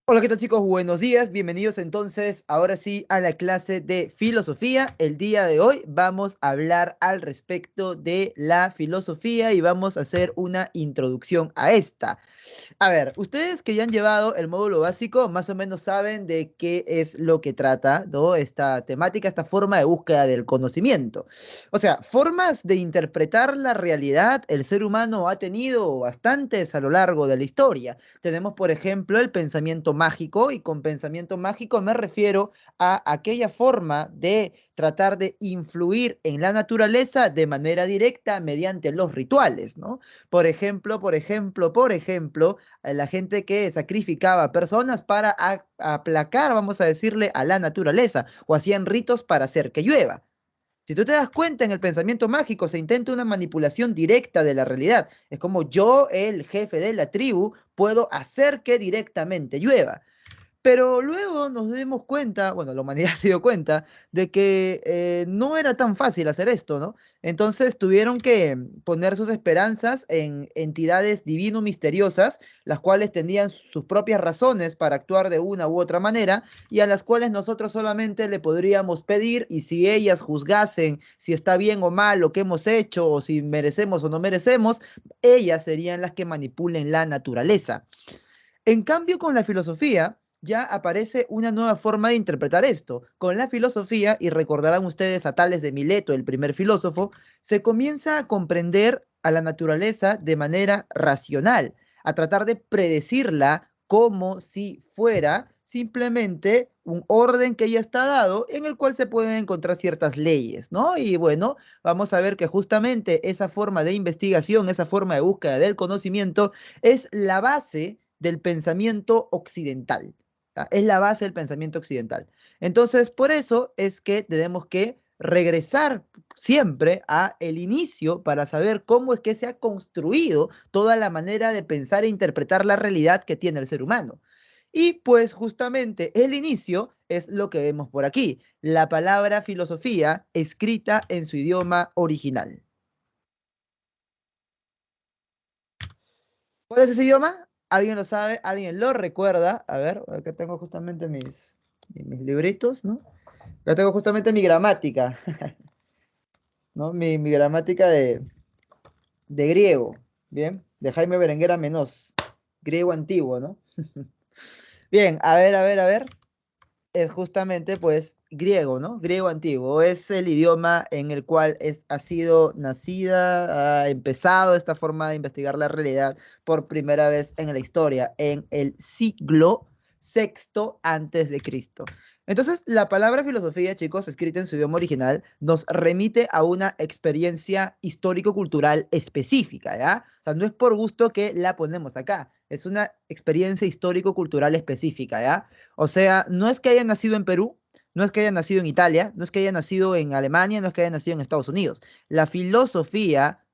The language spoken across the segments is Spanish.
Hola, ¿qué tal chicos? Buenos días, bienvenidos entonces ahora sí a la clase de filosofía. El día de hoy vamos a hablar al respecto de la filosofía y vamos a hacer una introducción a esta. A ver, ustedes que ya han llevado el módulo básico, más o menos saben de qué es lo que trata, ¿no? Esta temática, esta forma de búsqueda del conocimiento. O sea, formas de interpretar la realidad, el ser humano ha tenido bastantes a lo largo de la historia. Tenemos, por ejemplo, el pensamiento mágico, y con pensamiento mágico me refiero a aquella forma de tratar de influir en la naturaleza de manera directa mediante los rituales, ¿no? Por ejemplo, la gente que sacrificaba personas para aplacar, vamos a decirle, a la naturaleza, o hacían ritos para hacer que llueva. Si tú te das cuenta, en el pensamiento mágico se intenta una manipulación directa de la realidad. Es como yo, el jefe de la tribu, puedo hacer que directamente llueva. Pero luego nos dimos cuenta, bueno, la humanidad se dio cuenta de que no era tan fácil hacer esto, ¿no? Entonces tuvieron que poner sus esperanzas en entidades divino-misteriosas, las cuales tenían sus propias razones para actuar de una u otra manera y a las cuales nosotros solamente le podríamos pedir, y si ellas juzgasen si está bien o mal lo que hemos hecho o si merecemos o no merecemos, ellas serían las que manipulen la naturaleza. En cambio, con la filosofía ya aparece una nueva forma de interpretar esto. Con la filosofía, y recordarán ustedes a Tales de Mileto, el primer filósofo, se comienza a comprender a la naturaleza de manera racional, a tratar de predecirla como si fuera simplemente un orden que ya está dado en el cual se pueden encontrar ciertas leyes, ¿no? Y bueno, vamos a ver que justamente esa forma de investigación, esa forma de búsqueda del conocimiento, es la base del pensamiento occidental. ¿Ya? Es la base del pensamiento occidental. Entonces, por eso es que tenemos que regresar siempre a el inicio para saber cómo es que se ha construido toda la manera de pensar e interpretar la realidad que tiene el ser humano. Y pues justamente el inicio es lo que vemos por aquí, la palabra filosofía escrita en su idioma original. ¿Cuál es ese idioma? ¿Alguien lo sabe? ¿Alguien lo recuerda? A ver, acá tengo justamente mis libritos, ¿no? Acá tengo justamente mi gramática, ¿no? Mi gramática de griego, ¿bien? De Jaime Berenguer Menos, griego antiguo, ¿no? Bien, a ver. Es justamente, pues, griego, ¿no? Griego antiguo. Es el idioma en el cual ha sido nacida, ha empezado esta forma de investigar la realidad por primera vez en la historia, en el siglo sexto antes de Cristo. Entonces, la palabra filosofía, chicos, escrita en su idioma original, nos remite a una experiencia histórico-cultural específica, ¿ya? O sea, no es por gusto que la ponemos acá, es una experiencia histórico-cultural específica, ¿ya? O sea, no es que haya nacido en Perú, no es que haya nacido en Italia, no es que haya nacido en Alemania, no es que haya nacido en Estados Unidos. La filosofía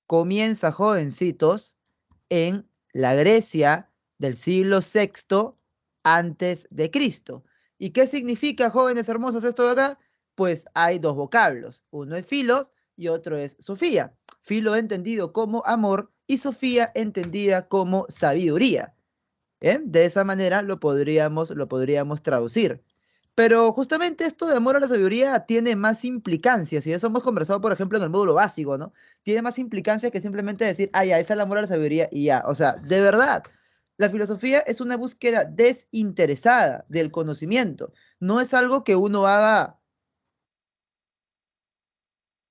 comienza, jovencitos, en la Grecia del siglo sexto antes de Cristo. ¿Y qué significa, jóvenes hermosos, esto de acá? Pues hay dos vocablos. Uno es filos y otro es Sofía. Filo entendido como amor y Sofía entendida como sabiduría. ¿Bien? De esa manera lo podríamos traducir. Pero justamente esto de amor a la sabiduría tiene más implicancias, y eso hemos conversado, por ejemplo, en el módulo básico, ¿no? Tiene más implicancias que simplemente decir, ah, ya, esa es el amor a la sabiduría y ya. O sea, de verdad, la filosofía es una búsqueda desinteresada del conocimiento. No es algo que uno haga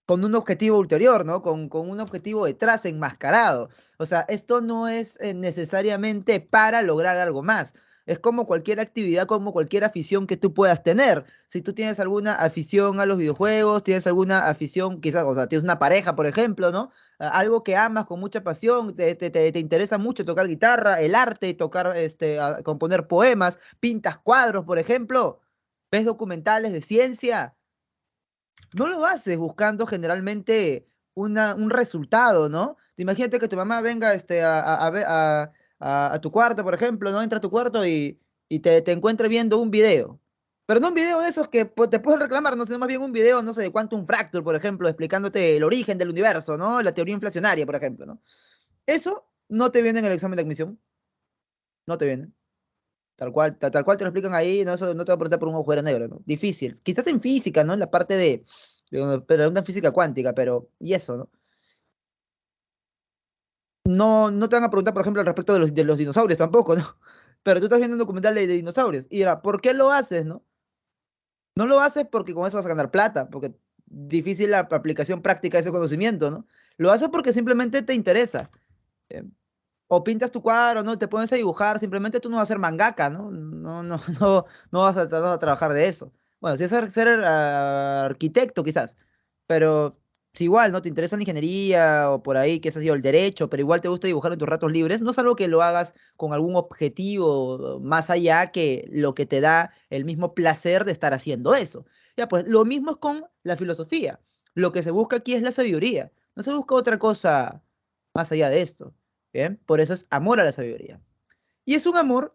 con un objetivo ulterior, ¿no? Con un objetivo detrás enmascarado. O sea, esto no es necesariamente para lograr algo más. Es como cualquier actividad, como cualquier afición que tú puedas tener. Si tú tienes alguna afición a los videojuegos, tienes alguna afición, quizás, o sea, tienes una pareja, por ejemplo, ¿no? Algo que amas con mucha pasión, te interesa mucho tocar guitarra, el arte, tocar, componer poemas, pintas cuadros, por ejemplo, ves documentales de ciencia, no lo haces buscando generalmente un resultado, ¿no? Imagínate que tu mamá venga a tu cuarto, por ejemplo, ¿no? Entra a tu cuarto y te encuentre viendo un video. Pero no un video de esos que te pueden reclamar, no, sino más bien un video, no sé, de Quantum Fracture, por ejemplo, explicándote el origen del universo, ¿no? La teoría inflacionaria, por ejemplo, ¿no? Eso no te viene en el examen de admisión, no te viene. Tal cual te lo explican ahí, no, eso no te va a preguntar por un agujero negro, ¿no? Difícil. Quizás en física, ¿no? En la parte pero una física cuántica, pero, y eso, ¿no? No, no te van a preguntar, por ejemplo, al respecto de los dinosaurios tampoco, ¿no? Pero tú estás viendo un documental de dinosaurios y era, ¿por qué lo haces, no? No lo haces porque con eso vas a ganar plata, porque difícil la aplicación práctica de ese conocimiento, ¿no? Lo haces porque simplemente te interesa. eh, o pintas tu cuadro, ¿no? Te pones a dibujar, simplemente tú no vas a ser mangaka, ¿no? No vas a tratar de trabajar de eso. Bueno, si es ser arquitecto, quizás, pero si igual no te interesa la ingeniería o por ahí, que es así, o el derecho, pero igual te gusta dibujar en tus ratos libres, no es algo que lo hagas con algún objetivo más allá que lo que te da el mismo placer de estar haciendo eso. Ya, pues lo mismo es con la filosofía. Lo que se busca aquí es la sabiduría. No se busca otra cosa más allá de esto. Bien, por eso es amor a la sabiduría. Y es un amor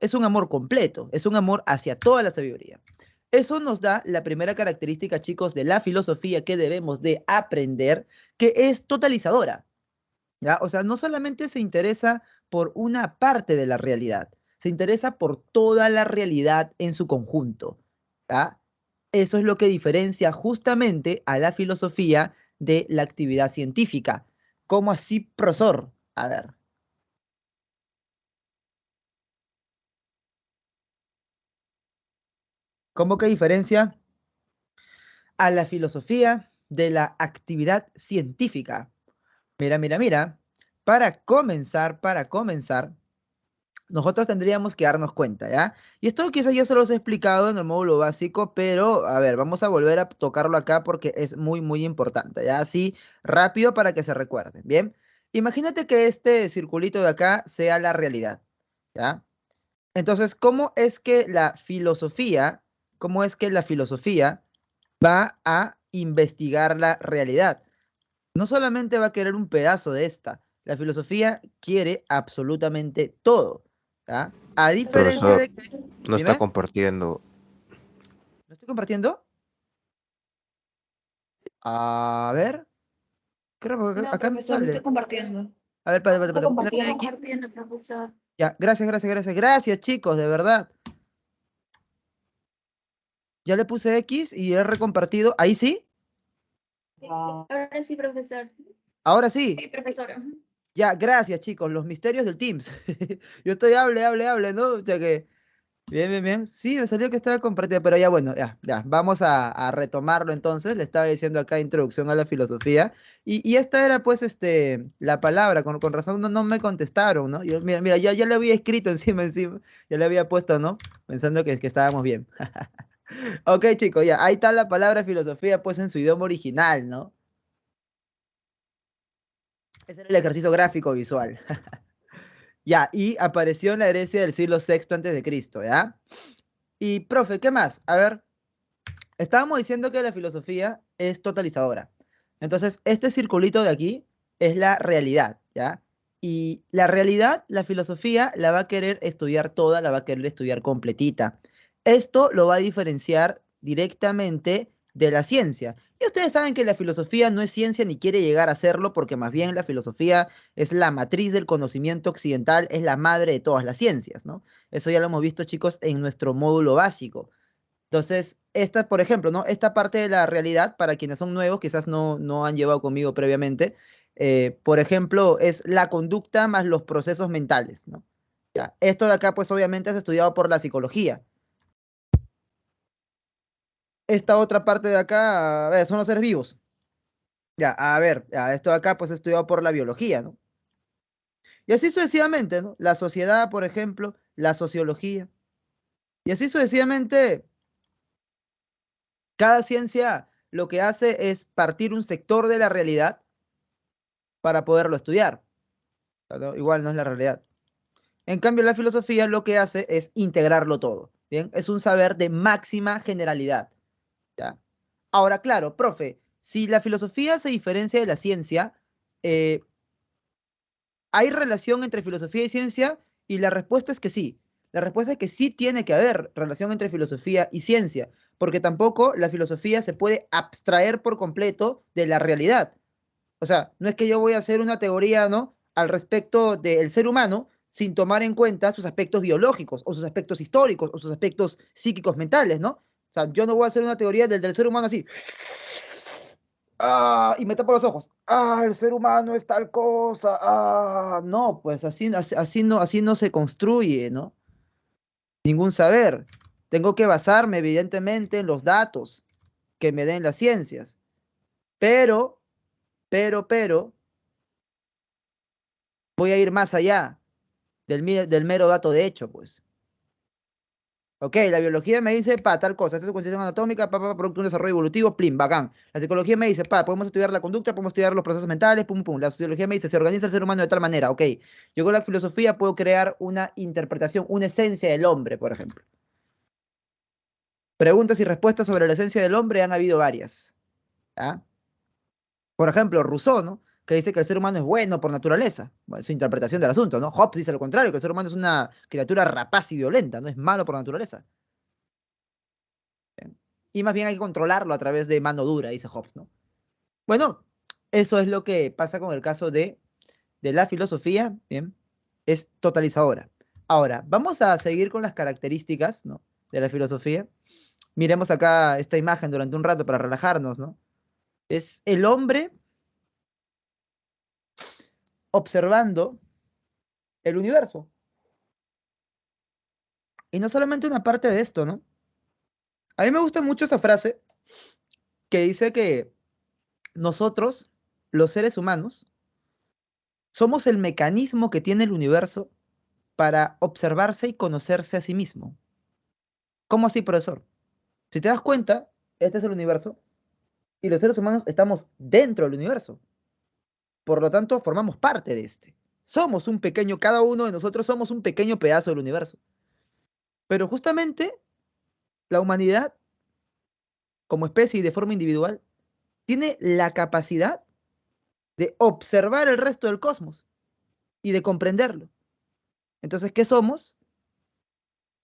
completo, es un amor hacia toda la sabiduría. Eso nos da la primera característica, chicos, de la filosofía que debemos de aprender, que es totalizadora. ¿Ya? O sea, no solamente se interesa por una parte de la realidad, se interesa por toda la realidad en su conjunto. ¿Ya? Eso es lo que diferencia justamente a la filosofía de la actividad científica. ¿Cómo así, profesor? A ver. ¿Cómo que diferencia a la filosofía de la actividad científica? Mira. Para comenzar, nosotros tendríamos que darnos cuenta, ¿ya? Y esto quizás ya se los he explicado en el módulo básico, pero a ver, vamos a volver a tocarlo acá porque es muy importante, ¿ya? Así rápido para que se recuerden, ¿bien? Imagínate que este circulito de acá sea la realidad, ¿ya? Entonces, cómo es que la filosofía va a investigar la realidad? No solamente va a querer un pedazo de esta, la filosofía quiere absolutamente todo, ¿ya? A diferencia Profesor, de que, no está dime, compartiendo. ¿lo estoy compartiendo? A ver, creo que No, acá me profesor, no estoy sale. compartiendo. A ver, Está voy a ponerle X. compartiendo, profesor. Ya, gracias chicos, de verdad. Ya le puse X y he recompartido. ¿Ahí sí? Sí, ahora sí, profesor. Ahora sí. Sí, profesor. Ya, gracias chicos, los misterios del Teams. Yo estoy hable, ¿no? O sea que, bien. Sí, me salió que estaba compartida, pero ya bueno, ya. Vamos a retomarlo entonces. Le estaba diciendo acá introducción a la filosofía. Y esta era pues la palabra, con razón no me contestaron, ¿no? Yo, mira, ya le había escrito encima. Ya le había puesto, ¿no? Pensando que estábamos bien. Ok, chicos, ya. Ahí está la palabra filosofía pues en su idioma original, ¿no? Ese era el ejercicio gráfico visual. Ya, y apareció en la herencia del siglo sexto antes de Cristo, ¿ya? Y, profe, ¿qué más? A ver, estábamos diciendo que la filosofía es totalizadora. Entonces, este circulito de aquí es la realidad, ¿ya? Y la realidad, la filosofía la va a querer estudiar toda, la va a querer estudiar completita. Esto lo va a diferenciar directamente de la ciencia. Y ustedes saben que la filosofía no es ciencia ni quiere llegar a serlo, porque más bien la filosofía es la matriz del conocimiento occidental, es la madre de todas las ciencias, ¿no? Eso ya lo hemos visto, chicos, en nuestro módulo básico. Entonces, esta, por ejemplo, ¿no? Esta parte de la realidad, para quienes son nuevos, quizás no han llevado conmigo previamente, por ejemplo, es la conducta más los procesos mentales, ¿no? Ya, esto de acá, pues obviamente es estudiado por la psicología. Esta otra parte de acá, a ver, son los seres vivos. Ya, a ver, ya, esto de acá, pues es estudiado por la biología, ¿no? Y así sucesivamente, ¿no? La sociedad, por ejemplo, la sociología. Y así sucesivamente, cada ciencia lo que hace es partir un sector de la realidad para poderlo estudiar. ¿No? Igual no es la realidad. En cambio, la filosofía lo que hace es integrarlo todo. ¿Bien? Es un saber de máxima generalidad. ¿Ya? Ahora, claro, profe, si la filosofía se diferencia de la ciencia, eh, ¿hay relación entre filosofía y ciencia? Y la respuesta es que sí. La respuesta es que sí tiene que haber relación entre filosofía y ciencia, porque tampoco la filosofía se puede abstraer por completo de la realidad. O sea, no es que yo voy a hacer una teoría, ¿no? Al respecto del ser humano sin tomar en cuenta sus aspectos biológicos, o sus aspectos históricos, o sus aspectos psíquicos mentales, ¿no? O sea, yo no voy a hacer una teoría del ser humano así. Y me tapo los ojos. El ser humano es tal cosa. No, pues así no se construye, ¿no? Ningún saber. Tengo que basarme, evidentemente, en los datos que me den las ciencias. Pero, pero, voy a ir más allá del mero dato de hecho, pues. Ok, la biología me dice, tal cosa, esta es su constitución anatómica, producto de un desarrollo evolutivo, plim, bacán. La psicología me dice, podemos estudiar la conducta, podemos estudiar los procesos mentales, pum, pum. La sociología me dice, se organiza el ser humano de tal manera, ok. Yo con la filosofía puedo crear una interpretación, una esencia del hombre, por ejemplo. Preguntas y respuestas sobre la esencia del hombre han habido varias. ¿Ah? Por ejemplo, Rousseau, ¿no? Que dice que el ser humano es bueno por naturaleza. Bueno, es su interpretación del asunto, ¿no? Hobbes dice lo contrario, que el ser humano es una criatura rapaz y violenta, no es malo por naturaleza. Y más bien hay que controlarlo a través de mano dura, dice Hobbes, ¿no? Bueno, eso es lo que pasa con el caso de la filosofía, ¿bien? Es totalizadora. Ahora, vamos a seguir con las características, ¿no? De la filosofía. Miremos acá esta imagen durante un rato para relajarnos, ¿no? Es el hombre observando el universo. Y no solamente una parte de esto, ¿no? A mí me gusta mucho esa frase que dice que nosotros, los seres humanos, somos el mecanismo que tiene el universo para observarse y conocerse a sí mismo. ¿Cómo así, profesor? Si te das cuenta, este es el universo y los seres humanos estamos dentro del universo. Por lo tanto, formamos parte de este. Somos un pequeño, cada uno de nosotros somos un pequeño pedazo del universo. Pero justamente la humanidad, como especie y de forma individual, tiene la capacidad de observar el resto del cosmos y de comprenderlo. Entonces, ¿qué somos?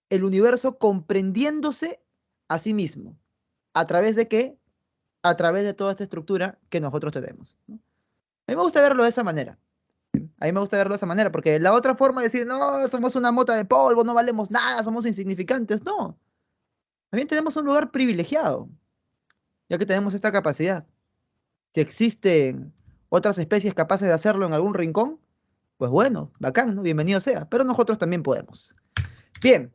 El universo comprendiéndose a sí mismo. ¿A través de qué? A través de toda esta estructura que nosotros tenemos, ¿no? A mí me gusta verlo de esa manera. A mí me gusta verlo de esa manera, porque la otra forma de decir, no, somos una mota de polvo, no valemos nada, somos insignificantes, no. También tenemos un lugar privilegiado, ya que tenemos esta capacidad. Si existen otras especies capaces de hacerlo en algún rincón, pues bueno, bacán, ¿no? Bienvenido sea, pero nosotros también podemos. Bien,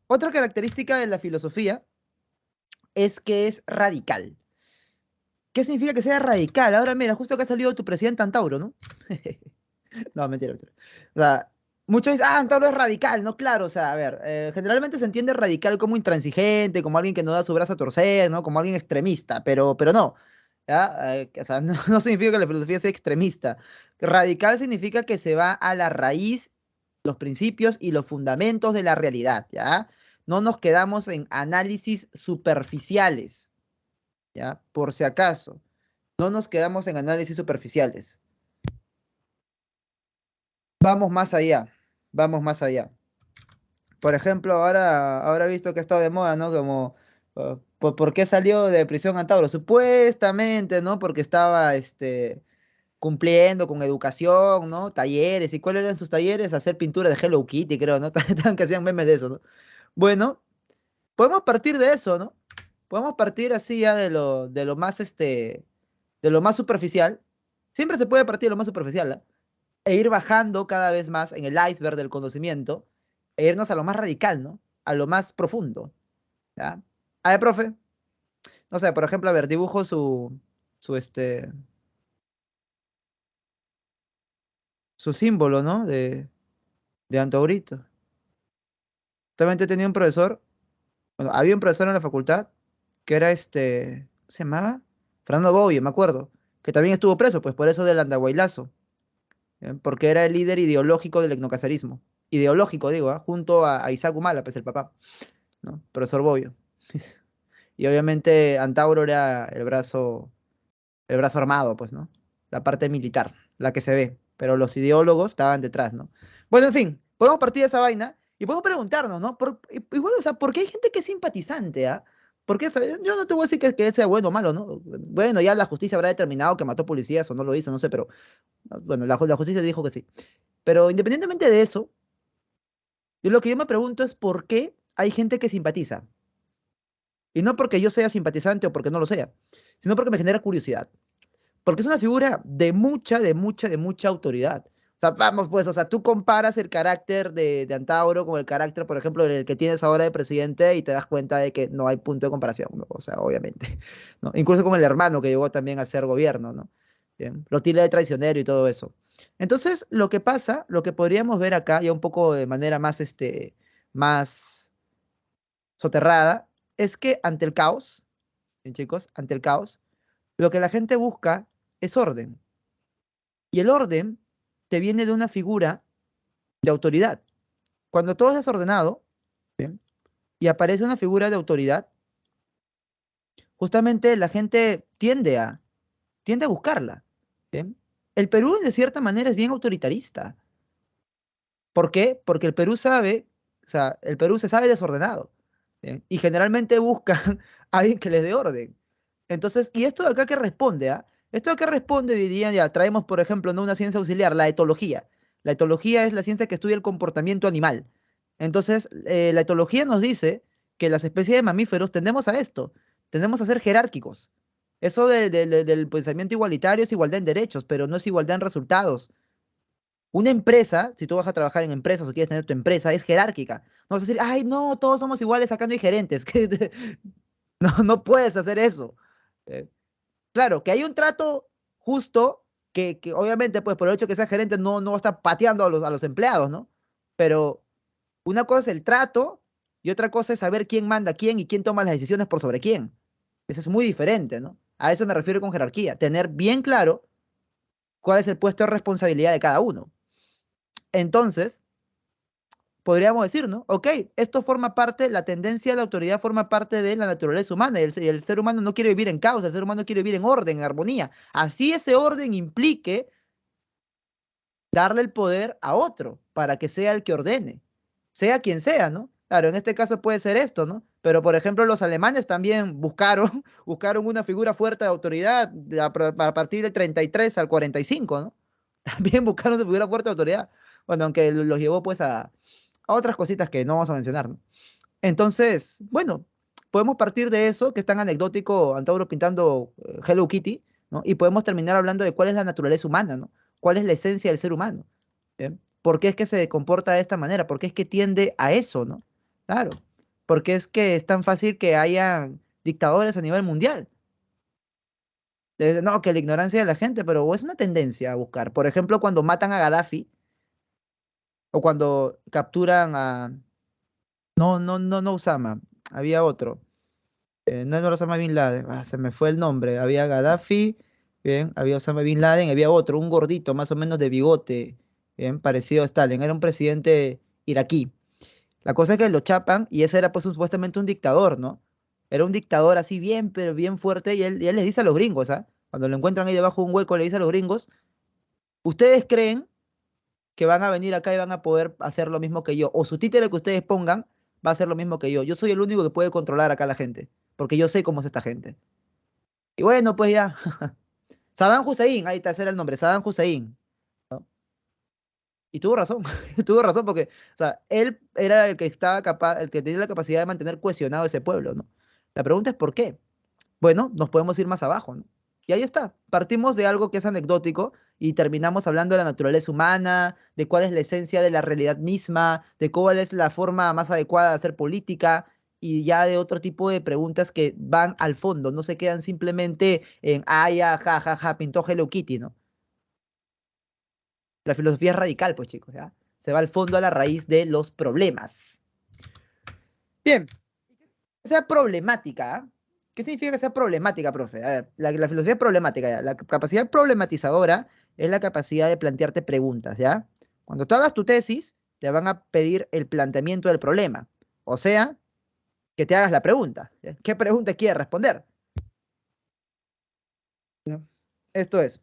otra característica de la filosofía es que es radical. ¿Qué significa que sea radical? Ahora mira, justo acá ha salido tu presidente Antauro, ¿no? No, mentira, mentira. O sea, muchos dicen, Antauro es radical, ¿no? Claro, o sea, a ver, generalmente se entiende radical como intransigente, como alguien que no da su brazo a torcer, ¿no? Como alguien extremista, pero no. ¿Ya? O sea, no, no significa que la filosofía sea extremista. Radical significa que se va a la raíz, los principios y los fundamentos de la realidad, ¿ya? No nos quedamos en análisis superficiales, ¿ya? Por si acaso, no nos quedamos en análisis superficiales. Vamos más allá, vamos más allá. Por ejemplo, ahora he visto que ha estado de moda, ¿no? Como, ¿por qué salió de prisión Antauro? Supuestamente, ¿no? Porque estaba, cumpliendo con educación, ¿no? Talleres. ¿Y cuáles eran sus talleres? Hacer pintura de Hello Kitty, creo, ¿no? Tan que hacían memes de eso, ¿no? Bueno, podemos partir de eso, ¿no? Podemos partir así ya de lo más, de lo más superficial. Siempre se puede partir de lo más superficial, ¿ah? E ir bajando cada vez más en el iceberg del conocimiento e irnos a lo más radical, ¿no? A lo más profundo, ¿ya? A ver, profe, no sé, por ejemplo, a ver, dibujo su, su símbolo, ¿no? De Antaurito. También tenía un profesor, bueno, había un profesor en la facultad que era ¿cómo se llamaba? Fernando Bobbio, me acuerdo, que también estuvo preso, pues por eso del Andahuaylazo, porque era el líder ideológico del etnocacerismo. Ideológico, digo, ¿ah? Junto a Isaac Humala, pues el papá, ¿no? Profesor Bobbio. Y obviamente Antauro era el brazo armado, pues, ¿no? La parte militar, la que se ve, pero los ideólogos estaban detrás, ¿no? Bueno, en fin, podemos partir de esa vaina y podemos preguntarnos, ¿no? Igual, o sea, ¿por qué hay gente que es simpatizante, ah? ¿Por qué? O sea, yo no te voy a decir que sea bueno o malo, ¿no? Bueno, ya la justicia habrá determinado que mató policías o no lo hizo, no sé, pero bueno, la justicia dijo que sí. Pero independientemente de eso, Lo que yo me pregunto es por qué hay gente que simpatiza. Y no porque yo sea simpatizante o porque no lo sea, sino porque me genera curiosidad. Porque es una figura de mucha autoridad. O sea, vamos, pues, o sea, tú comparas el carácter de Antauro con el carácter, por ejemplo, el que tienes ahora de presidente y te das cuenta de que no hay punto de comparación, ¿no? O sea, obviamente, ¿no? Incluso con el hermano que llegó también a ser gobierno, ¿no? Bien, lo tilda de traicionero y todo eso. Entonces, lo que pasa, lo que podríamos ver acá, ya un poco de manera más, más soterrada, es que ante el caos, ¿bien, chicos? Ante el caos, lo que la gente busca es orden. Y el orden te viene de una figura de autoridad. Cuando todo es desordenado, ¿bien? Y aparece una figura de autoridad, justamente la gente tiende a buscarla. ¿Bien? El Perú, de cierta manera, es bien autoritarista. ¿Por qué? Porque el Perú sabe, o sea, el Perú se sabe desordenado. ¿Bien? Y generalmente buscan a alguien que les dé orden. Entonces, ¿y esto de acá qué responde? ¿Ah? Esto de acá responde, dirían, ya, traemos, por ejemplo, no una ciencia auxiliar, la etología. La etología es la ciencia que estudia el comportamiento animal. Entonces, la etología nos dice que las especies de mamíferos tendemos a esto, tendemos a ser jerárquicos. Eso del pensamiento igualitario es igualdad en derechos, pero no es igualdad en resultados. Una empresa, si tú vas a trabajar en empresas o quieres tener tu empresa, es jerárquica. No vas a decir, ay, no, todos somos iguales, acá no hay gerentes. No, no puedes hacer eso. Eh, claro, que hay un trato justo, que obviamente, pues por el hecho de que sea gerente, no va a estar pateando a los empleados, ¿no? Pero una cosa es el trato y otra cosa es saber quién manda a quién y quién toma las decisiones por sobre quién. Eso es muy diferente, ¿no? A eso me refiero con jerarquía. Tener bien claro cuál es el puesto de responsabilidad de cada uno. Entonces, podríamos decir, ¿no? Ok, esto forma parte, la tendencia de la autoridad forma parte de la naturaleza humana y el ser humano no quiere vivir en caos, el ser humano quiere vivir en orden, en armonía. Así ese orden implique darle el poder a otro para que sea el que ordene, sea quien sea, ¿no? Claro, en este caso puede ser esto, ¿no? Pero, por ejemplo, los alemanes también buscaron, buscaron una figura fuerte de autoridad a partir del 33 al 45, ¿no? También buscaron una figura fuerte de autoridad. Bueno, aunque los llevó pues a otras cositas que no vamos a mencionar, ¿no? Entonces, bueno, podemos partir de eso, que es tan anecdótico, Antauro pintando Hello Kitty, ¿no? Y podemos terminar hablando de cuál es la naturaleza humana, ¿no? ¿Cuál es la esencia del ser humano? ¿Bien? ¿Por qué es que se comporta de esta manera? ¿Por qué es que tiende a eso, ¿no? Claro, porque es que es tan fácil que haya dictadores a nivel mundial. No, que la ignorancia de la gente, pero es una tendencia a buscar. Por ejemplo, cuando matan a Gaddafi o cuando capturan a... No, no, no, no Osama, había otro. No era Osama Bin Laden, se me fue el nombre. Había Gaddafi, bien, había Osama Bin Laden, había otro, un gordito más o menos de bigote, bien, parecido a Stalin. Era un presidente iraquí. La cosa es que lo chapan y ese era pues supuestamente un dictador, ¿no? Era un dictador así bien, pero bien fuerte y él les dice a los gringos, ¿ah? Cuando lo encuentran ahí debajo de un hueco, le dice a los gringos, ¿ustedes creen que van a venir acá y van a poder hacer lo mismo que yo? O su títere que ustedes pongan va a hacer lo mismo que yo. Yo soy el único que puede controlar acá a la gente, porque yo sé cómo es esta gente. Y bueno, pues ya, Saddam Hussein, ahí está, ese era el nombre, Saddam Hussein. Y tuvo razón, tuvo razón porque, o sea, él era el que estaba capaz, el que tenía la capacidad de mantener cohesionado ese pueblo, ¿no? La pregunta es ¿por qué? Bueno, nos podemos ir más abajo, ¿no? Y ahí está, partimos de algo que es anecdótico y terminamos hablando de la naturaleza humana, de cuál es la esencia de la realidad misma, de cuál es la forma más adecuada de hacer política y ya de otro tipo de preguntas que van al fondo, no se quedan simplemente en, ah, ya, ja, ja, ja, pintó Hello Kitty, ¿no? La filosofía es radical, pues chicos, ¿ya? Se va al fondo, a la raíz de los problemas. Bien, que sea problemática. ¿Ah? ¿Qué significa que sea problemática, profe? A ver, la filosofía es problemática, ¿ya? La capacidad problematizadora es la capacidad de plantearte preguntas, ¿ya? Cuando tú hagas tu tesis, te van a pedir el planteamiento del problema. O sea, que te hagas la pregunta. ¿Ya? ¿Qué pregunta quieres responder? ¿No? Esto es.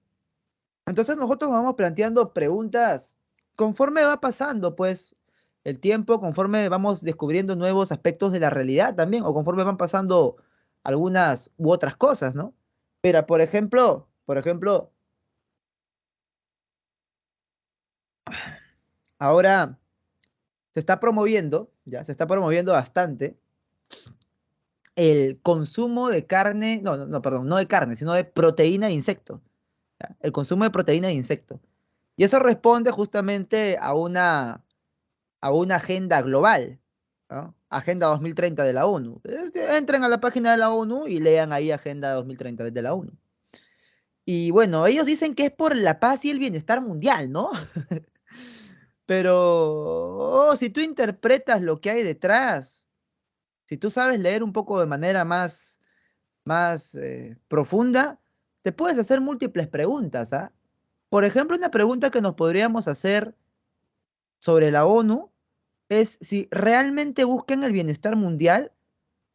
Entonces nosotros nos vamos planteando preguntas conforme va pasando, pues, el tiempo, conforme vamos descubriendo nuevos aspectos de la realidad también, o conforme van pasando algunas u otras cosas, ¿no? Mira, por ejemplo, ahora se está promoviendo, ya, se está promoviendo bastante el consumo de carne, perdón, no de carne, sino de proteína de insecto, ¿ya? El consumo de proteína de insecto. Y eso responde justamente a una agenda global, ¿no? Agenda 2030 de la ONU. Entren a la página de la ONU y lean ahí Agenda 2030 de la ONU. Y bueno, ellos dicen que es por la paz y el bienestar mundial, ¿no? Pero si tú interpretas lo que hay detrás, si tú sabes leer un poco de manera más profunda, te puedes hacer múltiples preguntas, ¿ah? Por ejemplo, una pregunta que nos podríamos hacer sobre la ONU es si realmente buscan el bienestar mundial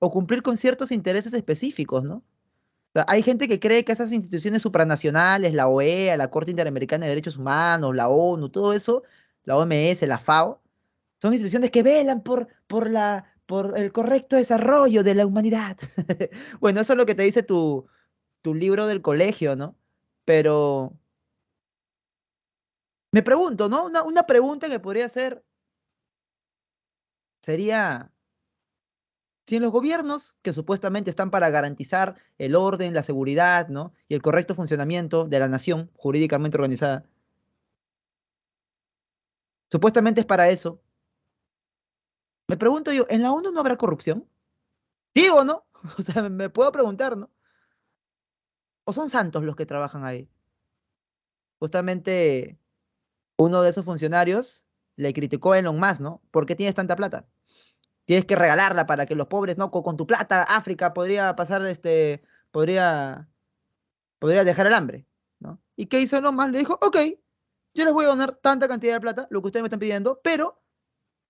o cumplir con ciertos intereses específicos, ¿no? O sea, hay gente que cree que esas instituciones supranacionales, la OEA, la Corte Interamericana de Derechos Humanos, la ONU, todo eso, la OMS, la FAO, son instituciones que velan por el correcto desarrollo de la humanidad. Bueno, eso es lo que te dice tu libro del colegio, ¿no? Pero me pregunto, ¿no? Una pregunta que podría ser, sería, si en los gobiernos que supuestamente están para garantizar el orden, la seguridad, ¿no? Y el correcto funcionamiento de la nación jurídicamente organizada, supuestamente es para eso. Me pregunto yo, ¿en la ONU no habrá corrupción? ¿Digo o no? O sea, me puedo preguntar, ¿no? ¿O son santos los que trabajan ahí? Justamente uno de esos funcionarios le criticó a Elon Musk, ¿no? ¿Por qué tienes tanta plata? Tienes que regalarla para que los pobres, ¿no? Con tu plata, África podría pasar, podría, podría dejar el hambre, ¿no? ¿Y qué hizo Elon Musk? Le dijo, ok, yo les voy a donar tanta cantidad de plata, lo que ustedes me están pidiendo, pero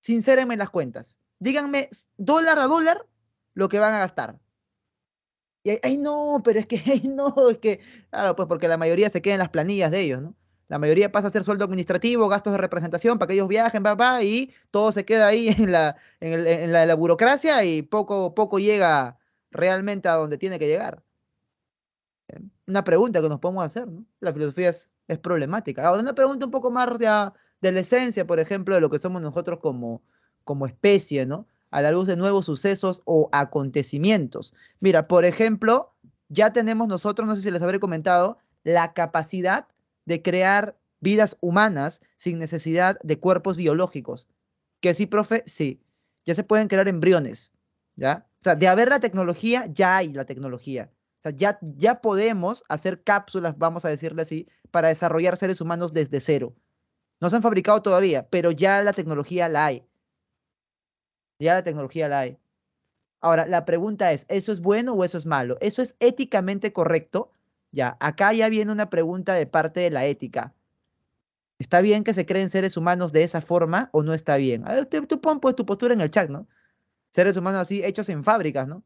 sincérenme las cuentas. Díganme dólar a dólar lo que van a gastar. Y ay, no, pero es que, ay, no, es que, claro, pues porque la mayoría se queda en las planillas de ellos, ¿no? La mayoría pasa a ser sueldo administrativo, gastos de representación para que ellos viajen, papá, y todo se queda ahí en la burocracia y poco llega realmente a donde tiene que llegar. Una pregunta que nos podemos hacer, ¿no? La filosofía es problemática. Ahora, una pregunta un poco más de la esencia, por ejemplo, de lo que somos nosotros como especie, ¿no? A la luz de nuevos sucesos o acontecimientos. Mira, por ejemplo, ya tenemos nosotros, no sé si les habré comentado, la capacidad de crear vidas humanas sin necesidad de cuerpos biológicos. Que sí, profe, sí. Ya se pueden crear embriones, ¿ya? O sea, de haber la tecnología, ya hay la tecnología. O sea, ya podemos hacer cápsulas, vamos a decirle así, para desarrollar seres humanos desde cero. No se han fabricado todavía, pero ya la tecnología la hay. Ya la tecnología la hay. Ahora, la pregunta es, ¿eso es bueno o eso es malo? ¿Eso es éticamente correcto? Ya, acá ya viene una pregunta de parte de la ética. ¿Está bien que se creen seres humanos de esa forma o no está bien? A ver, tú pon pues tu postura en el chat, ¿no? Seres humanos así hechos en fábricas, ¿no?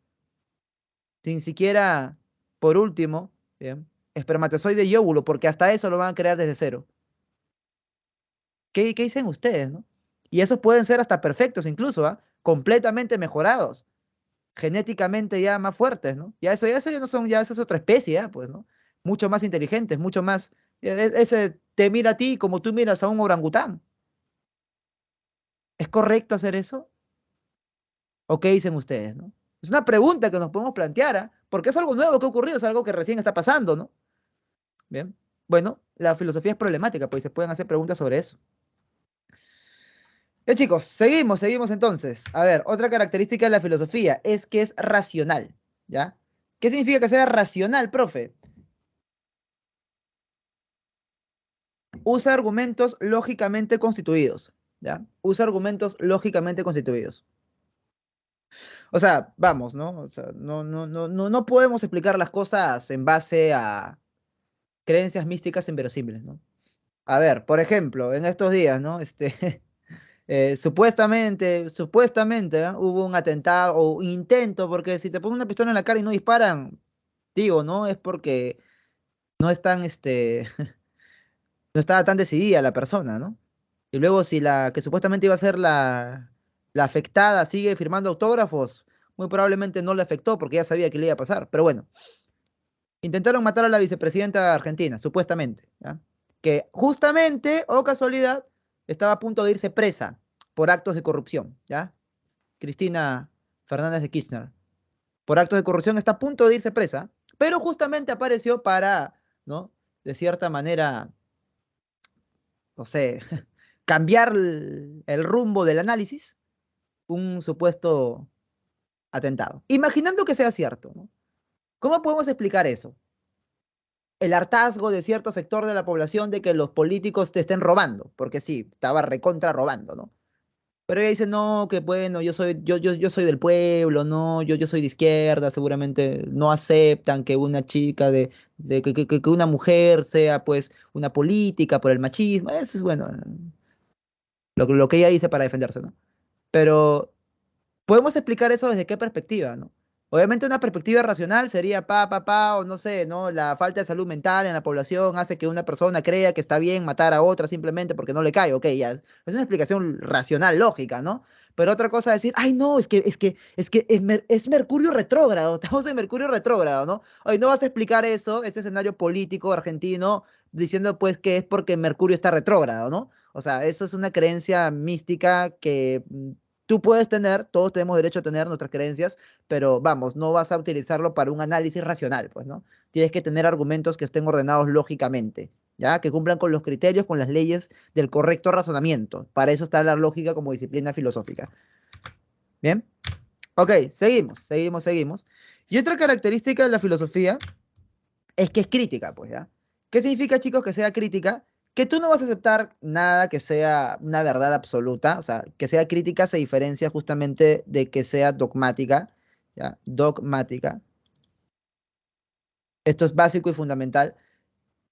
Sin siquiera, por último, bien, espermatozoide y óvulo, porque hasta eso lo van a crear desde cero. ¿Qué dicen ustedes, no? Y esos pueden ser hasta perfectos incluso, ¿ah? Completamente mejorados, genéticamente ya más fuertes, ¿no? Ya eso ya no son, ya eso es otra especie, ¿ah? Pues, ¿no? Mucho más inteligentes, mucho más. Ese te mira a ti como tú miras a un orangután. ¿Es correcto hacer eso? ¿O qué dicen ustedes, no? Es una pregunta que nos podemos plantear, ¿ah? Porque es algo nuevo que ha ocurrido, es algo que recién está pasando, ¿no? Bien. Bueno, la filosofía es problemática, pues se pueden hacer preguntas sobre eso. Bien, chicos, seguimos entonces. A ver, otra característica de la filosofía es que es racional, ¿ya? ¿Qué significa que sea racional, profe? Usa argumentos lógicamente constituidos, ¿ya? Usa argumentos lógicamente constituidos. O sea, vamos, ¿no? O sea, no podemos explicar las cosas en base a creencias místicas inverosímiles, ¿no? A ver, por ejemplo, en estos días, ¿no? Supuestamente, ¿ah? Hubo un atentado o un intento, porque si te ponen una pistola en la cara y no disparan, digo, ¿no? Es porque no están, no estaba tan decidida la persona, ¿no? Y luego si la que supuestamente iba a ser la afectada sigue firmando autógrafos, muy probablemente no le afectó porque ya sabía que le iba a pasar. Pero bueno, intentaron matar a la vicepresidenta de Argentina, supuestamente, ¿ya? Que justamente, o casualidad, estaba a punto de irse presa. por actos de corrupción, ¿ya? Cristina Fernández de Kirchner. Por actos de corrupción está a punto de irse presa, pero justamente apareció para, ¿no? De cierta manera, no sé, cambiar el rumbo del análisis, un supuesto atentado. Imaginando que sea cierto, ¿no? ¿Cómo podemos explicar eso? El hartazgo de cierto sector de la población de que los políticos te estén robando, porque sí, estaba recontra robando, ¿no? Pero ella dice, no, que bueno, yo soy del pueblo, no, yo soy de izquierda, seguramente no aceptan que una chica que una mujer sea pues una política por el machismo. Eso es bueno, lo que ella dice para defenderse, ¿no? Pero podemos explicar eso desde qué perspectiva, ¿no? Obviamente una perspectiva racional sería o no sé, ¿no? La falta de salud mental en la población hace que una persona crea que está bien matar a otra simplemente porque no le cae, ok, ya. Es una explicación racional, lógica, ¿no? Pero otra cosa es decir, ay, no, es Mercurio retrógrado, estamos en Mercurio retrógrado, ¿no? Hoy no vas a explicar eso, ese escenario político argentino, diciendo pues que es porque Mercurio está retrógrado, ¿no? O sea, eso es una creencia mística que tú puedes tener, todos tenemos derecho a tener nuestras creencias, pero vamos, no vas a utilizarlo para un análisis racional, pues, ¿no? Tienes que tener argumentos que estén ordenados lógicamente, ¿ya? Que cumplan con los criterios, con las leyes del correcto razonamiento. Para eso está la lógica como disciplina filosófica. ¿Bien? Ok, seguimos. Y otra característica de la filosofía es que es crítica, pues, ¿ya? ¿Qué significa, chicos, que sea crítica? Que tú no vas a aceptar nada que sea una verdad absoluta, o sea, que sea crítica se diferencia justamente de que sea dogmática, ¿ya? Dogmática. Esto es básico y fundamental.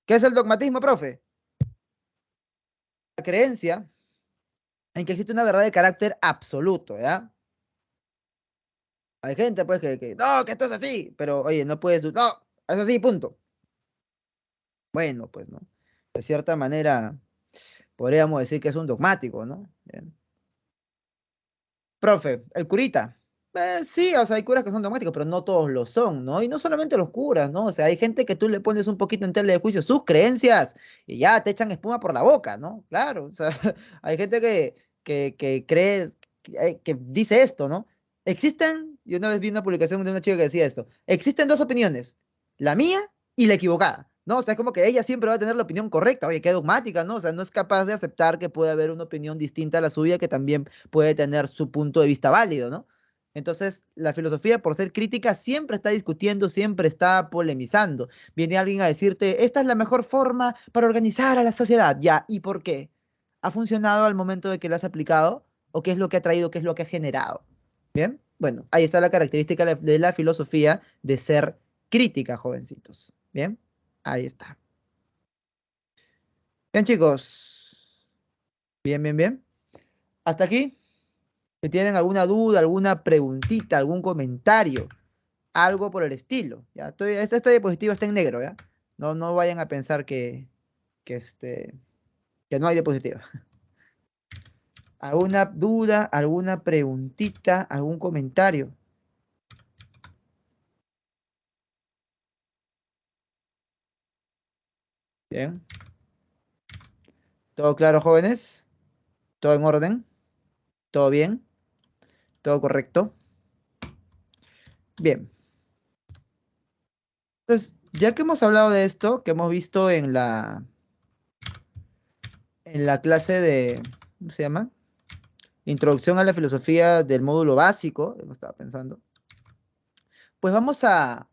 ¿Qué es el dogmatismo, profe? La creencia en que existe una verdad de carácter absoluto, ¿ya? Hay gente, pues, no, que esto es así, pero, oye, no puedes, no, es así, punto. Bueno, pues, ¿no? De cierta manera, podríamos decir que es un dogmático, ¿no? Bien. Profe, el curita. Sí, o sea, hay curas que son dogmáticos, pero no todos lo son, ¿no? Y no solamente los curas, ¿no? O sea, hay gente que tú le pones un poquito en tela de juicio sus creencias y ya te echan espuma por la boca, ¿no? Claro, o sea, hay gente que cree, que dice esto, ¿no? Existen, y una vez vi una publicación de una chica que decía esto, existen dos opiniones, la mía y la equivocada, ¿no? O sea, es como que ella siempre va a tener la opinión correcta, oye, qué dogmática, ¿no? O sea, no es capaz de aceptar que puede haber una opinión distinta a la suya que también puede tener su punto de vista válido, ¿no? Entonces, la filosofía, por ser crítica, siempre está discutiendo, siempre está polemizando. Viene alguien a decirte, esta es la mejor forma para organizar a la sociedad. Ya, ¿y por qué? ¿Ha funcionado al momento de que lo has aplicado? ¿O qué es lo que ha traído, qué es lo que ha generado? Bien, bueno, ahí está la característica de la filosofía de ser crítica, jovencitos. Bien, ahí está. Bien, chicos. Bien. Hasta aquí. Si tienen alguna duda, alguna preguntita, algún comentario, algo por el estilo. ¿Ya? Esta diapositiva está en negro, ¿ya? No, no vayan a pensar que, este, que no hay diapositiva. ¿Alguna duda, alguna preguntita, algún comentario? Bien. ¿Todo claro, jóvenes? ¿Todo en orden? ¿Todo bien? ¿Todo correcto? Bien. Entonces, ya que hemos hablado de esto, que hemos visto en la clase de, ¿cómo se llama? Introducción a la filosofía del módulo básico, lo estaba pensando. Pues vamos a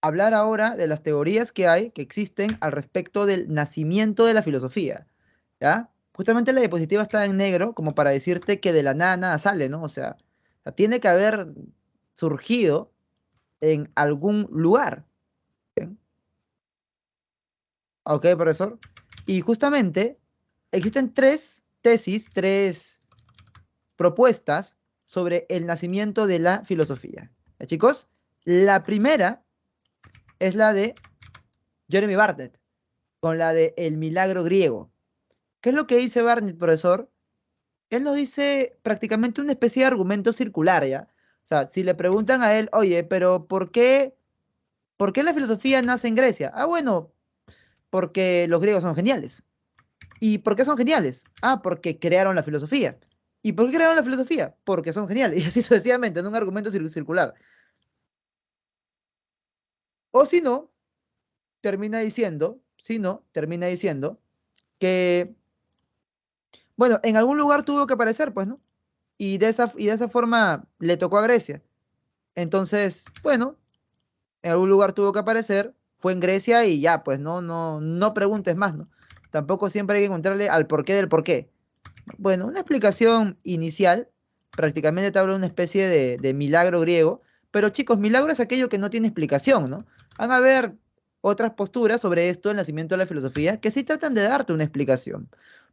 hablar ahora de las teorías que hay, que existen al respecto del nacimiento de la filosofía, ¿ya? Justamente la diapositiva está en negro como para decirte que de la nada nada sale, ¿no? O sea, tiene que haber surgido en algún lugar. ¿Bien? Ok, profesor. Y justamente existen tres tesis, tres propuestas sobre el nacimiento de la filosofía. ¿Ya, chicos? La primera es la de Jeremy Barnett, con la de El milagro griego. ¿Qué es lo que dice Barnett, profesor? Él nos dice prácticamente una especie de argumento circular, ¿ya? O sea, si le preguntan a él, oye, pero por qué la filosofía nace en Grecia? Ah, bueno, porque los griegos son geniales. ¿Y por qué son geniales? Ah, porque crearon la filosofía. ¿Y por qué crearon la filosofía? Porque son geniales. Y así sucesivamente, en un argumento circular. O si no, termina diciendo que, bueno, en algún lugar tuvo que aparecer, pues, ¿no? Y de esa forma le tocó a Grecia. Entonces, bueno, en algún lugar tuvo que aparecer, fue en Grecia y ya, pues no preguntes más, ¿no? Tampoco siempre hay que encontrarle al porqué del porqué. Bueno, una explicación inicial, prácticamente te habla de una especie de milagro griego, pero chicos, milagro es aquello que no tiene explicación, ¿no? Van a haber otras posturas sobre esto, el nacimiento de la filosofía, que sí tratan de darte una explicación.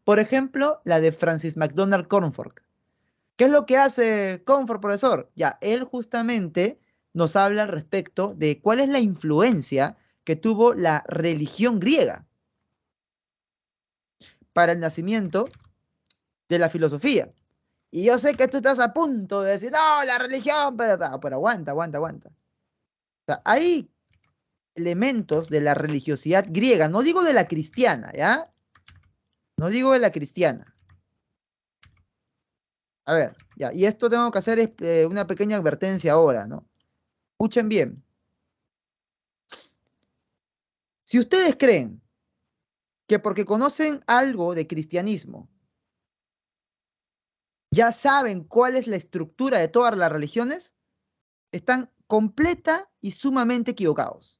Por ejemplo, la de Francis McDonald Cornfork. ¿Qué es lo que hace Comfort, profesor? Ya, él justamente nos habla al respecto de cuál es la influencia que tuvo la religión griega para el nacimiento de la filosofía. Y yo sé que tú estás a punto de decir, no, la religión, pero aguanta, aguanta, aguanta. O sea, hay elementos de la religiosidad griega, no digo de la cristiana, ¿ya? No digo de la cristiana. A ver, ya, y esto tengo que hacer una pequeña advertencia ahora, ¿no? Escuchen bien. Si ustedes creen que porque conocen algo de cristianismo, ya saben cuál es la estructura de todas las religiones, están completa y sumamente equivocados.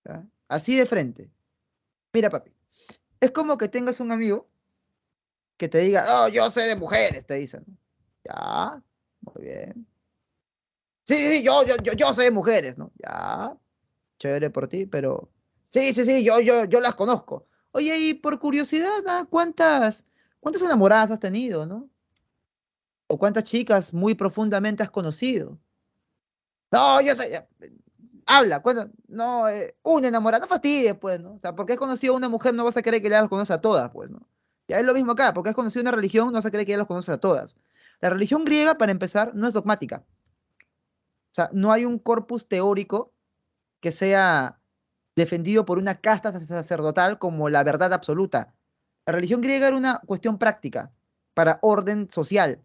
¿Ya? Así de frente. Mira, papi, es como que tengas un amigo que te diga, oh, yo sé de mujeres, te dicen. Ya, muy bien. Sí, sí, yo sé de mujeres, ¿no? Ya, chévere por ti, pero sí, sí, sí, yo las conozco. Oye, y por curiosidad, ¿ah? ¿Cuántas enamoradas has tenido, no? ¿O cuántas chicas muy profundamente has conocido? No, yo sé, habla, cuenta, no, una enamorada, no fastidies, pues, ¿no? O sea, porque has conocido a una mujer no vas a creer que ya las conoces a todas, pues, ¿no? Ya es lo mismo acá, porque has conocido una religión no vas a creer que ya las conoces a todas. La religión griega, para empezar, no es dogmática. O sea, no hay un corpus teórico que sea defendido por una casta sacerdotal como la verdad absoluta. La religión griega era una cuestión práctica para orden social.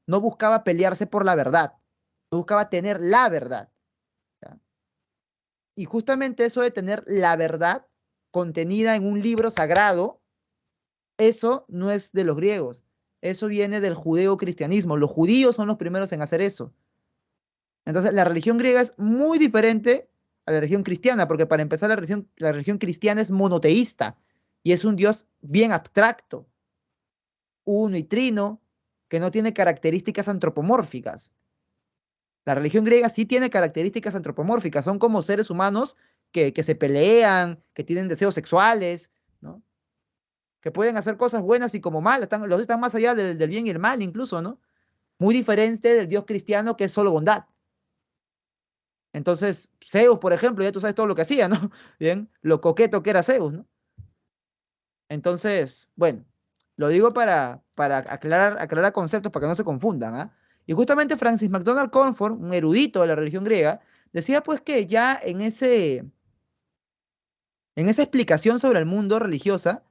No buscaba pelearse por la verdad, no buscaba tener la verdad. ¿Ya? Y justamente eso de tener la verdad contenida en un libro sagrado, eso no es de los griegos, eso viene del judeo-cristianismo. Los judíos son los primeros en hacer eso. Entonces, la religión griega es muy diferente a la religión cristiana, porque para empezar, la religión cristiana es monoteísta y es un Dios bien abstracto, uno y trino, que no tiene características antropomórficas. La religión griega sí tiene características antropomórficas, son como seres humanos que se pelean, que tienen deseos sexuales, ¿no? Que pueden hacer cosas buenas y como malas, los están más allá del bien y el mal incluso, ¿no? Muy diferente del Dios cristiano que es solo bondad. Entonces, Zeus, por ejemplo, ya tú sabes todo lo que hacía, ¿no? Bien, lo coqueto que era Zeus, ¿no? Entonces, bueno, lo digo para aclarar conceptos para que no se confundan, ¿ah? Y justamente Francis McDonald Cornforth, un erudito de la religión griega, decía pues que ya en esa explicación sobre el mundo religiosa,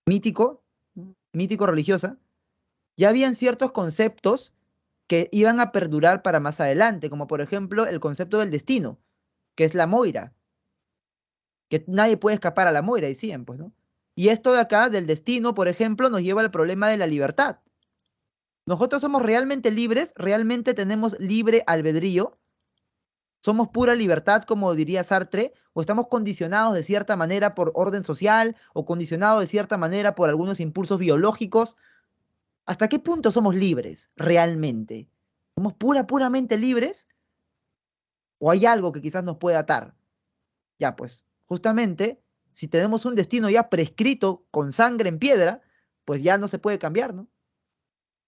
mítico, mítico religiosa, ya habían ciertos conceptos que iban a perdurar para más adelante, como por ejemplo el concepto del destino, que es la moira, que nadie puede escapar a la moira, decían, pues, ¿no? Y esto de acá, del destino, por ejemplo, nos lleva al problema de la libertad. ¿Nosotros somos realmente libres? ¿Realmente tenemos libre albedrío? ¿Somos pura libertad, como diría Sartre? ¿O estamos condicionados de cierta manera por orden social o condicionados de cierta manera por algunos impulsos biológicos? ¿Hasta qué punto somos libres realmente? ¿Somos puramente libres? ¿O hay algo que quizás nos pueda atar? Ya, pues, justamente, si tenemos un destino ya prescrito con sangre en piedra, pues ya no se puede cambiar, ¿no?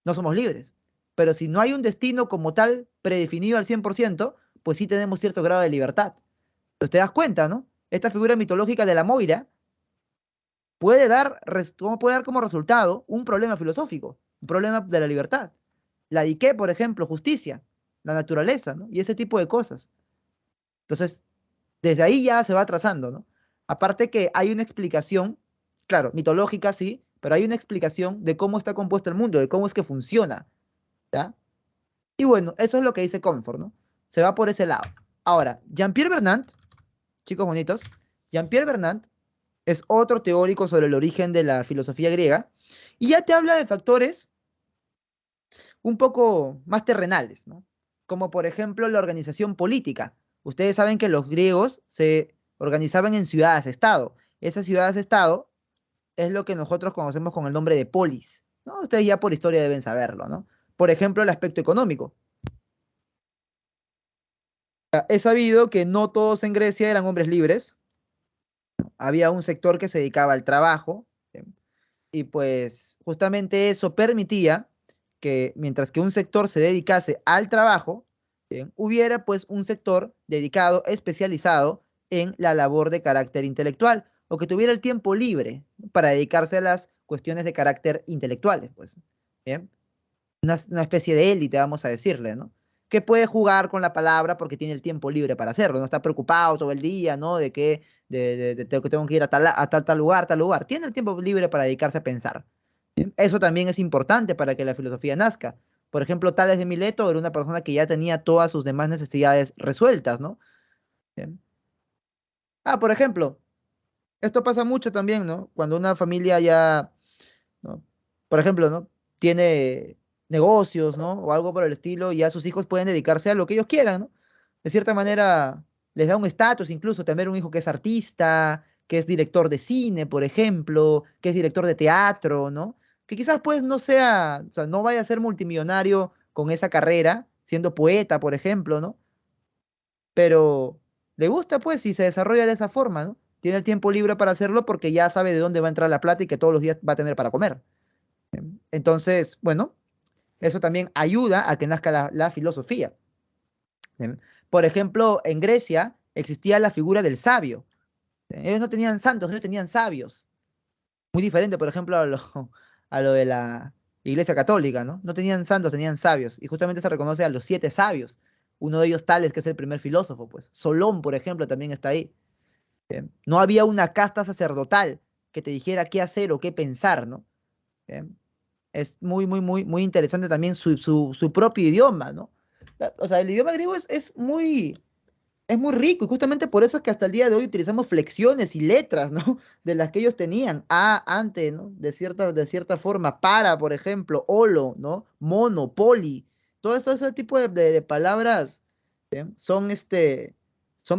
No somos libres. Pero si no hay un destino como tal predefinido al 100%, pues sí tenemos cierto grado de libertad. Pero te das cuenta, ¿no? Esta figura mitológica de la Moira puede dar como resultado un problema filosófico, un problema de la libertad. La diqué, por ejemplo, justicia, la naturaleza, ¿no? Y ese tipo de cosas. Entonces, desde ahí ya se va trazando, ¿no? Aparte que hay una explicación, claro, mitológica, sí, pero hay una explicación de cómo está compuesto el mundo, de cómo es que funciona, ¿ya? Y bueno, eso es lo que dice Comfort, ¿no? Se va por ese lado. Ahora, Jean-Pierre Vernant, chicos bonitos, Jean-Pierre Vernant es otro teórico sobre el origen de la filosofía griega y ya te habla de factores un poco más terrenales, ¿no? Como por ejemplo la organización política. Ustedes saben que los griegos se organizaban en ciudades-estado. Esas ciudades-estado es lo que nosotros conocemos con el nombre de polis, ¿no? Ustedes ya por historia deben saberlo, ¿no? Por ejemplo, el aspecto económico. He sabido que no todos en Grecia eran hombres libres. Había un sector que se dedicaba al trabajo, ¿sí? Y pues justamente eso permitía que mientras que un sector se dedicase al trabajo, ¿bien? Hubiera pues un sector dedicado, especializado en la labor de carácter intelectual o que tuviera el tiempo libre para dedicarse a las cuestiones de carácter intelectuales, pues, ¿bien? Una especie de élite, vamos a decirle, ¿no? Que puede jugar con la palabra porque tiene el tiempo libre para hacerlo, no está preocupado todo el día, ¿no? De que tengo que ir a tal lugar, tal lugar. Tiene el tiempo libre para dedicarse a pensar. ¿Bien? Eso también es importante para que la filosofía nazca. Por ejemplo, Tales de Mileto era una persona que ya tenía todas sus demás necesidades resueltas, ¿no? Bien. Por ejemplo, esto pasa mucho también, ¿no? Cuando una familia ya, ¿no? Por ejemplo, ¿no? Tiene negocios, ¿no? O algo por el estilo, y ya sus hijos pueden dedicarse a lo que ellos quieran, ¿no? De cierta manera, les da un estatus incluso tener un hijo que es artista, que es director de cine, por ejemplo, que es director de teatro, ¿no? Que quizás pues no sea, o sea, no vaya a ser multimillonario con esa carrera, siendo poeta, por ejemplo, ¿no? Pero le gusta pues y se desarrolla de esa forma, ¿no? Tiene el tiempo libre para hacerlo porque ya sabe de dónde va a entrar la plata y que todos los días va a tener para comer. Entonces, bueno, eso también ayuda a que nazca la filosofía. ¿Bien? Por ejemplo, en Grecia existía la figura del sabio. Ellos no tenían santos, ellos tenían sabios. Muy diferente, por ejemplo, a lo de la Iglesia Católica, ¿no? No tenían santos, tenían sabios. Y justamente se reconoce a los 7 sabios. Uno de ellos Tales, que es el primer filósofo, pues. Solón, por ejemplo, también está ahí. ¿Bien? No había una casta sacerdotal que te dijera qué hacer o qué pensar, ¿no? ¿Bien? Es muy, muy, muy, muy interesante también su propio idioma, ¿no? O sea, el idioma griego es muy rico y justamente por eso es que hasta el día de hoy utilizamos flexiones y letras, ¿no? De las que ellos tenían. Ante, ¿no? De cierta forma. Para, por ejemplo. Olo, ¿no? Mono, poli. Todo esto, ese tipo de palabras son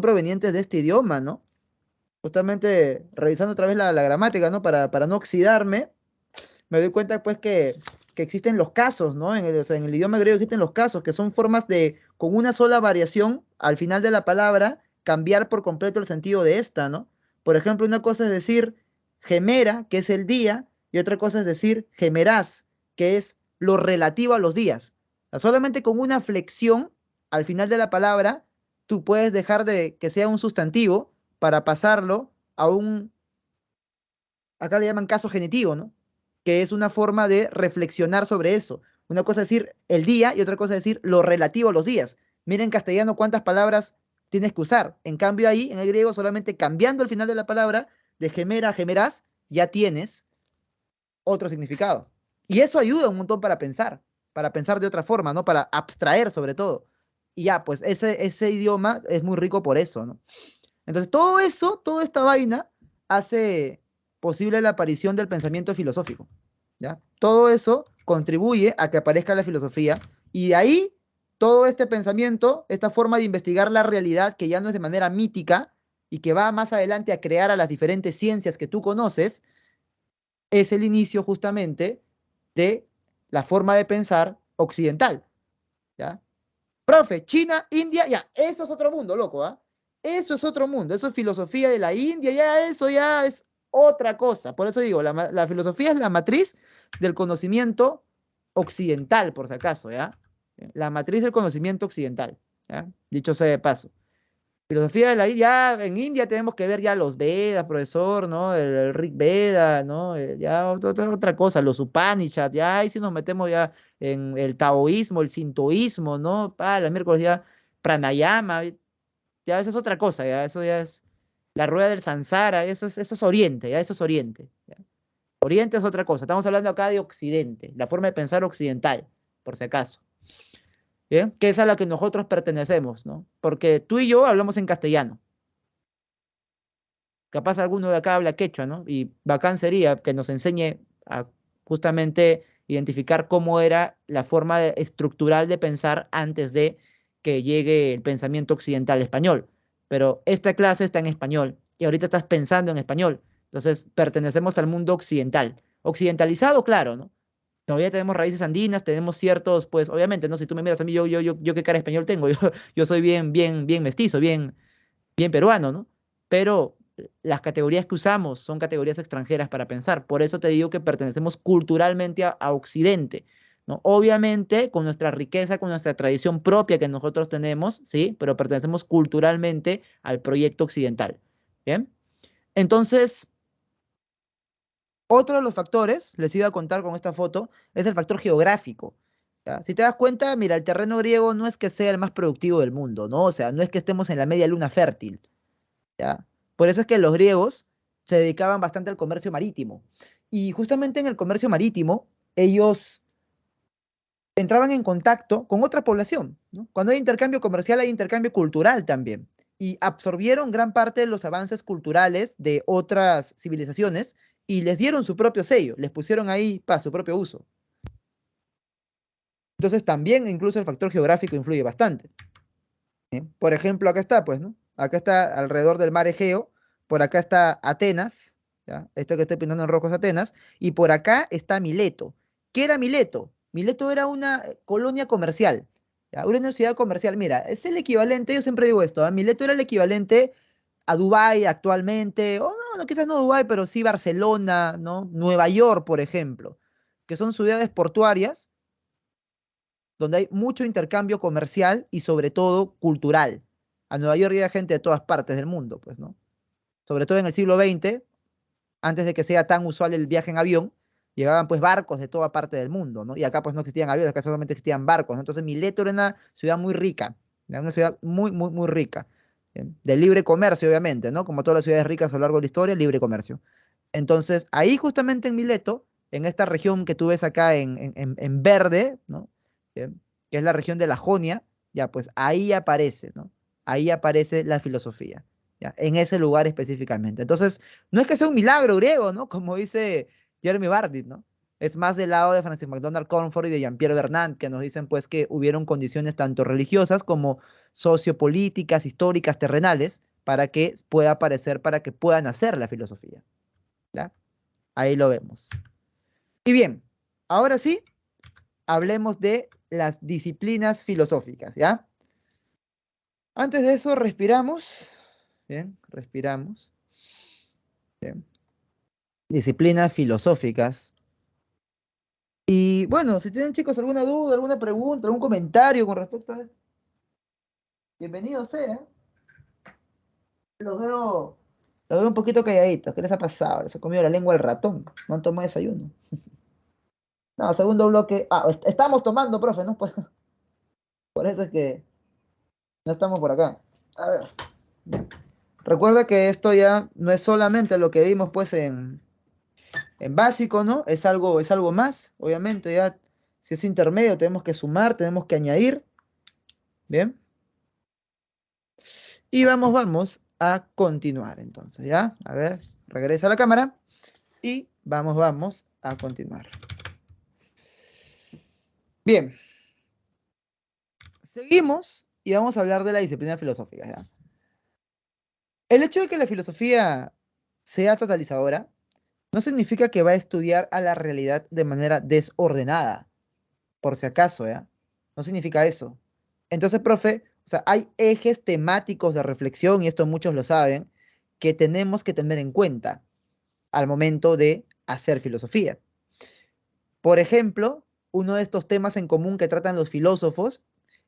provenientes de este idioma, ¿no? Justamente revisando otra vez la gramática, ¿no? Para no oxidarme me doy cuenta pues que existen los casos, ¿no? O sea, en el idioma griego existen los casos, que son formas de, con una sola variación al final de la palabra, cambiar por completo el sentido de esta, ¿no? Por ejemplo, una cosa es decir gemera, que es el día, y otra cosa es decir gemerás, que es lo relativo a los días. O sea, solamente con una flexión al final de la palabra, tú puedes dejar de que sea un sustantivo para pasarlo a acá le llaman caso genitivo, ¿no? Que es una forma de reflexionar sobre eso. Una cosa es decir el día y otra cosa es decir lo relativo a los días. Mira en castellano cuántas palabras tienes que usar. En cambio ahí, en el griego, solamente cambiando el final de la palabra, de gemera a gemerás, ya tienes otro significado. Y eso ayuda un montón para pensar de otra forma, ¿no? Para abstraer sobre todo. Y ya, pues ese idioma es muy rico por eso, ¿no? Entonces, todo eso, toda esta vaina hace posible la aparición del pensamiento filosófico, ¿ya? Todo eso contribuye a que aparezca la filosofía y de ahí todo este pensamiento, esta forma de investigar la realidad que ya no es de manera mítica y que va más adelante a crear a las diferentes ciencias que tú conoces, es el inicio justamente de la forma de pensar occidental, ¿ya? Profe, China, India, ya, eso es otro mundo, loco, ¿ah? Eso es otro mundo, eso es filosofía de la India, ya eso ya es otra cosa. Por eso digo, la filosofía es la matriz del conocimiento occidental, por si acaso, ¿ya? La matriz del conocimiento occidental, ¿ya? Dicho sea de paso. Filosofía de la India, ya en India tenemos que ver ya los Vedas, profesor, ¿no? El Rig Veda, ¿no? Ya otra cosa, los Upanishads, ya ahí sí nos metemos ya en el taoísmo, el sintoísmo, ¿no? La miércoles ya pranayama, ya eso es otra cosa, ya eso ya es la rueda del samsara, eso es Oriente, ya eso es Oriente. ¿Ya? Oriente es otra cosa. Estamos hablando acá de Occidente, la forma de pensar occidental, por si acaso. ¿Bien? Que es a la que nosotros pertenecemos, ¿no? Porque tú y yo hablamos en castellano. Capaz alguno de acá habla quechua, ¿no? Y bacán sería que nos enseñe a justamente identificar cómo era la forma estructural de pensar antes de que llegue el pensamiento occidental español. Pero esta clase está en español y ahorita estás pensando en español. Entonces, pertenecemos al mundo occidental. Occidentalizado, claro, ¿no? Todavía tenemos raíces andinas, tenemos ciertos, pues, obviamente, ¿no? Si tú me miras a mí, yo qué cara de español tengo, yo soy bien mestizo, bien peruano, ¿no? Pero las categorías que usamos son categorías extranjeras para pensar. Por eso te digo que pertenecemos culturalmente a Occidente, ¿no? Obviamente con nuestra riqueza, con nuestra tradición propia que nosotros tenemos, ¿sí? Pero pertenecemos culturalmente al proyecto occidental, ¿bien? Entonces, otro de los factores, les iba a contar con esta foto, es el factor geográfico. ¿Ya? Si te das cuenta, mira, el terreno griego no es que sea el más productivo del mundo, ¿no? O sea, no es que estemos en la media luna fértil. ¿Ya? Por eso es que los griegos se dedicaban bastante al comercio marítimo. Y justamente en el comercio marítimo, ellos entraban en contacto con otra población, ¿no? Cuando hay intercambio comercial, hay intercambio cultural también. Y absorbieron gran parte de los avances culturales de otras civilizaciones y les dieron su propio sello, les pusieron ahí para su propio uso. Entonces también incluso el factor geográfico influye bastante. Por ejemplo, acá está, pues, ¿no? Acá está alrededor del mar Egeo, por acá está Atenas, ¿ya? Esto que estoy pintando en rojo es Atenas, y por acá está Mileto. ¿Qué era Mileto? Mileto era una colonia comercial, ¿ya? Una ciudad comercial. Mira, es el equivalente, yo siempre digo esto, ¿ah? Mileto era el equivalente a Dubái actualmente, o no, quizás no Dubái, pero sí Barcelona, ¿no? Nueva York, por ejemplo, que son ciudades portuarias donde hay mucho intercambio comercial y sobre todo cultural. A Nueva York llega gente de todas partes del mundo, pues, ¿no? Sobre todo en el siglo XX, antes de que sea tan usual el viaje en avión, llegaban pues barcos de toda parte del mundo, ¿no? Y acá pues no existían aviones, acá solamente existían barcos, ¿no? Entonces Mileto era una ciudad muy rica, ¿ya? Una ciudad muy rica, ¿bien? De libre comercio, obviamente, ¿no? Como todas las ciudades ricas a lo largo de la historia, libre comercio. Entonces, ahí justamente en Mileto, en esta región que tú ves acá en verde, ¿no? Bien, que es la región de la Jonia, ya pues ahí aparece, ¿no? Ahí aparece la filosofía, ¿ya? En ese lugar específicamente. Entonces, no es que sea un milagro griego, ¿no? Como dice Jeremy Bardit, ¿no? Es más del lado de Francis MacDonald Comfort y de Jean-Pierre Vernant, que nos dicen pues que hubieron condiciones tanto religiosas como sociopolíticas, históricas, terrenales, para que pueda aparecer, para que puedan hacer la filosofía. ¿Ya? Ahí lo vemos. Y bien, ahora sí, hablemos de las disciplinas filosóficas, ¿ya? Antes de eso, respiramos. Bien, respiramos. Bien. Disciplinas filosóficas. Y bueno, si tienen chicos alguna duda, alguna pregunta, algún comentario con respecto a esto, bienvenido sea. Los veo, los veo un poquito calladitos. ¿Qué les ha pasado? Les ha comido la lengua el ratón. No han tomado desayuno. No, segundo bloque. Ah, estamos tomando, profe, ¿no? Por eso es que no estamos por acá. A ver. Recuerda que esto ya no es solamente lo que vimos pues en básico, ¿no? Es algo más, obviamente, ya si es intermedio tenemos que sumar, tenemos que añadir, ¿bien? Y vamos a continuar entonces, ¿ya? A ver, regresa a la cámara y vamos a continuar. Bien, seguimos y vamos a hablar de la disciplina filosófica, ¿ya? El hecho de que la filosofía sea totalizadora no significa que va a estudiar a la realidad de manera desordenada, por si acaso, ¿ya? No significa eso. Entonces, profe, o sea, hay ejes temáticos de reflexión, y esto muchos lo saben, que tenemos que tener en cuenta al momento de hacer filosofía. Por ejemplo, uno de estos temas en común que tratan los filósofos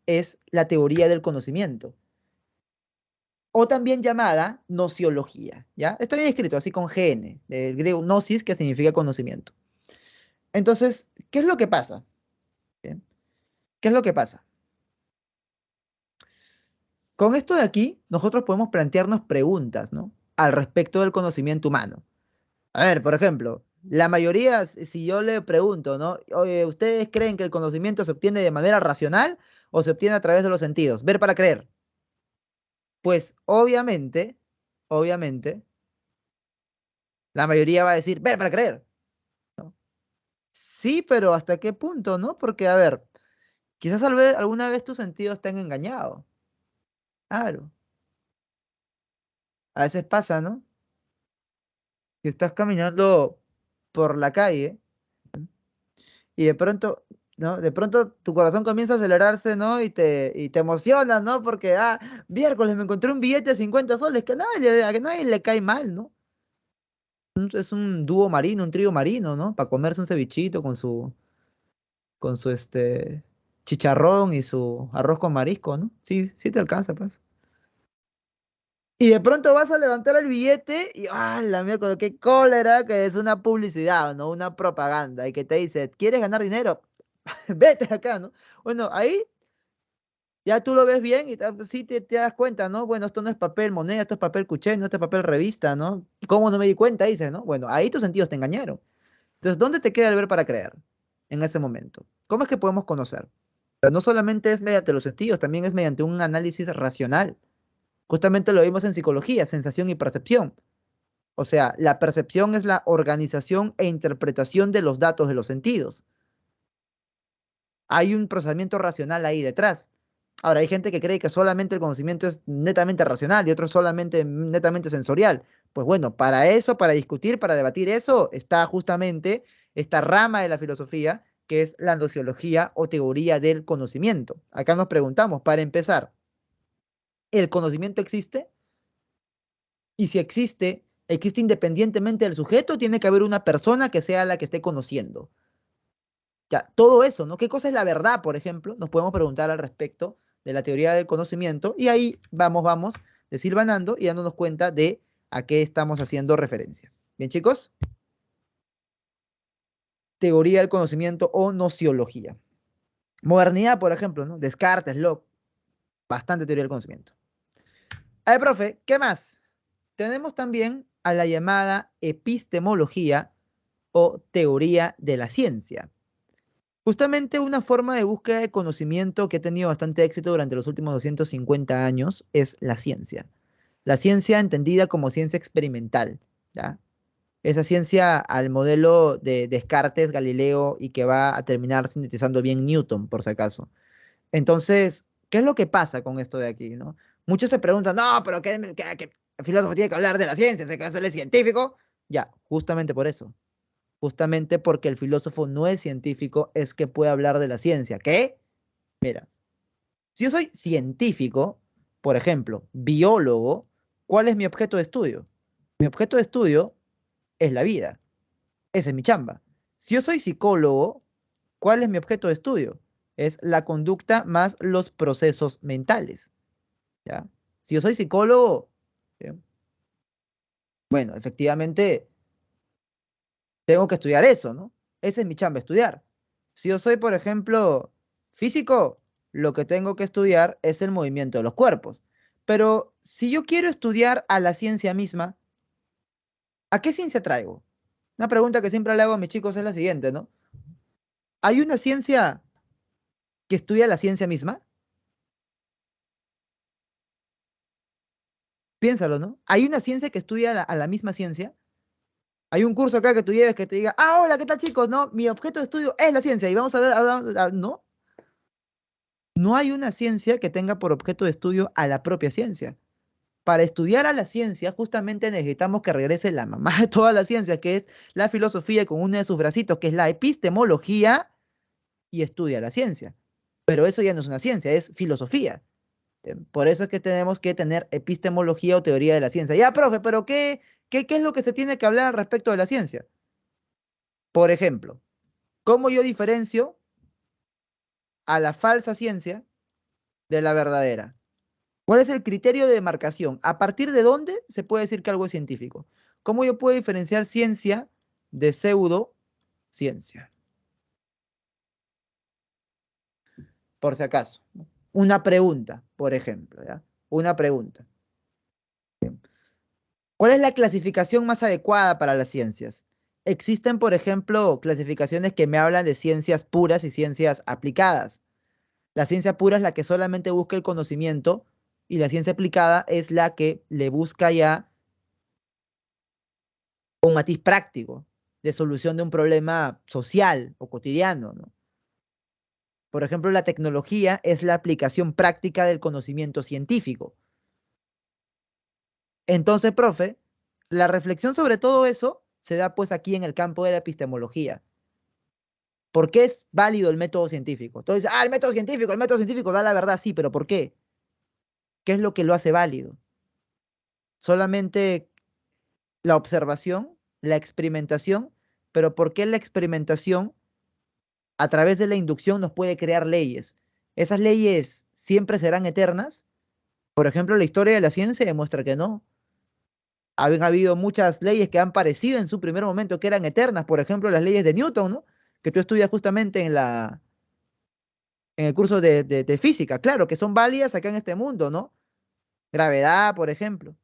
es la teoría del conocimiento, o también llamada nociología, ¿ya? Está bien escrito, así con GN, del griego gnosis, que significa conocimiento. Entonces, ¿qué es lo que pasa? ¿Bien? ¿Qué es lo que pasa? Con esto de aquí, nosotros podemos plantearnos preguntas, ¿no? Al respecto del conocimiento humano. A ver, por ejemplo, La mayoría, si yo le pregunto, ¿no? Oye, ¿ustedes creen que el conocimiento se obtiene de manera racional o se obtiene a través de los sentidos? Ver para creer. Pues obviamente, la mayoría va a decir, ver para creer. ¿No? Sí, pero ¿hasta qué punto, no? Porque, a ver, quizás alguna vez tus sentidos te han engañado. Claro. A veces pasa, ¿no? Que estás caminando por la calle y de pronto, ¿no? De pronto tu corazón comienza a acelerarse, ¿no? Y te emocionas, ¿no? Porque, miércoles me encontré un billete de 50 soles que a nadie le cae mal, ¿no? Es un dúo marino, un trío marino, ¿no? Para comerse un cevichito con su chicharrón y su arroz con marisco, ¿no? Sí, sí te alcanza, pues. Y de pronto vas a levantar el billete y, la miércoles, qué cólera, que es una publicidad, ¿no? Una propaganda, y que te dice, ¿quieres ganar dinero? Vete acá, ¿no? Bueno, ahí ya tú lo ves bien y sí te das cuenta, ¿no? Bueno, esto no es papel moneda, esto es papel cuché, no esto es papel revista, ¿no? ¿Cómo no me di cuenta? Dices, ¿no? Bueno, ahí tus sentidos te engañaron. Entonces, ¿dónde te queda el ver para creer en ese momento? ¿Cómo es que podemos conocer? O sea, no solamente es mediante los sentidos, también es mediante un análisis racional. Justamente lo vimos en psicología, sensación y percepción. O sea, la percepción es la organización e interpretación de los datos de los sentidos. Hay un procesamiento racional ahí detrás. Ahora, hay gente que cree que solamente el conocimiento es netamente racional y otro solamente netamente sensorial. Pues bueno, para eso, para discutir, para debatir eso, está justamente esta rama de la filosofía que es la nociología o teoría del conocimiento. Acá nos preguntamos, para empezar, ¿el conocimiento existe? Y si existe, ¿existe independientemente del sujeto o tiene que haber una persona que sea la que esté conociendo? Ya, todo eso, ¿no? ¿Qué cosa es la verdad, por ejemplo? Nos podemos preguntar al respecto de la teoría del conocimiento y ahí vamos desilvanando y dándonos cuenta de a qué estamos haciendo referencia. Bien, chicos, teoría del conocimiento o nociología. Modernidad, por ejemplo, ¿no? Descartes, Locke, bastante teoría del conocimiento. A ver, profe, ¿qué más? Tenemos también a la llamada epistemología o teoría de la ciencia. Justamente una forma de búsqueda de conocimiento que ha tenido bastante éxito durante los últimos 250 años es la ciencia. La ciencia entendida como ciencia experimental, ¿ya? Esa ciencia al modelo de Descartes, Galileo y que va a terminar sintetizando bien Newton, por si acaso. Entonces, ¿qué es lo que pasa con esto de aquí, no? Muchos se preguntan, no, pero ¿qué el filósofo tiene que hablar de la ciencia? ¿Se acaso él es científico? Ya, justamente por eso. Justamente porque el filósofo no es científico, es que puede hablar de la ciencia. ¿Qué? Mira, si yo soy científico, por ejemplo, biólogo, ¿cuál es mi objeto de estudio? Mi objeto de estudio es la vida. Esa es mi chamba. Si yo soy psicólogo, ¿cuál es mi objeto de estudio? Es la conducta más los procesos mentales. ¿Ya? Si yo soy psicólogo, ¿sí? Bueno, efectivamente tengo que estudiar eso, ¿no? Esa es mi chamba, estudiar. Si yo soy, por ejemplo, físico, lo que tengo que estudiar es el movimiento de los cuerpos. Pero si yo quiero estudiar a la ciencia misma, ¿a qué ciencia traigo? Una pregunta que siempre le hago a mis chicos es la siguiente, ¿no? ¿Hay una ciencia que estudia la ciencia misma? Piénsalo, ¿no? ¿Hay una ciencia que estudia a la misma ciencia? Hay un curso acá que tú lleves que te diga, hola, ¿qué tal, chicos? No, mi objeto de estudio es la ciencia y vamos a ver, no, no hay una ciencia que tenga por objeto de estudio a la propia ciencia. Para estudiar a la ciencia, justamente necesitamos que regrese la mamá de toda la ciencia, que es la filosofía con uno de sus bracitos, que es la epistemología, y estudia la ciencia. Pero eso ya no es una ciencia, es filosofía. Por eso es que tenemos que tener epistemología o teoría de la ciencia. Ya, profe, pero ¿qué es lo que se tiene que hablar respecto de la ciencia? Por ejemplo, ¿cómo yo diferencio a la falsa ciencia de la verdadera? ¿Cuál es el criterio de demarcación? ¿A partir de dónde se puede decir que algo es científico? ¿Cómo yo puedo diferenciar ciencia de pseudociencia? Por si acaso. Una pregunta, por ejemplo, ¿ya? Una pregunta. ¿Cuál es la clasificación más adecuada para las ciencias? Existen, por ejemplo, clasificaciones que me hablan de ciencias puras y ciencias aplicadas. La ciencia pura es la que solamente busca el conocimiento y la ciencia aplicada es la que le busca ya un matiz práctico de solución de un problema social o cotidiano, ¿no? Por ejemplo, la tecnología es la aplicación práctica del conocimiento científico. Entonces, profe, la reflexión sobre todo eso se da pues aquí en el campo de la epistemología. ¿Por qué es válido el método científico? Entonces, el método científico da la verdad, sí, pero ¿por qué? ¿Qué es lo que lo hace válido? Solamente la observación, la experimentación, pero ¿por qué la experimentación a través de la inducción nos puede crear leyes? ¿Esas leyes siempre serán eternas? Por ejemplo, la historia de la ciencia demuestra que no. Han habido muchas leyes que han parecido en su primer momento que eran eternas, por ejemplo, las leyes de Newton, ¿no? Que tú estudias justamente en el curso de física, claro, que son válidas acá en este mundo, ¿no? Gravedad, por ejemplo,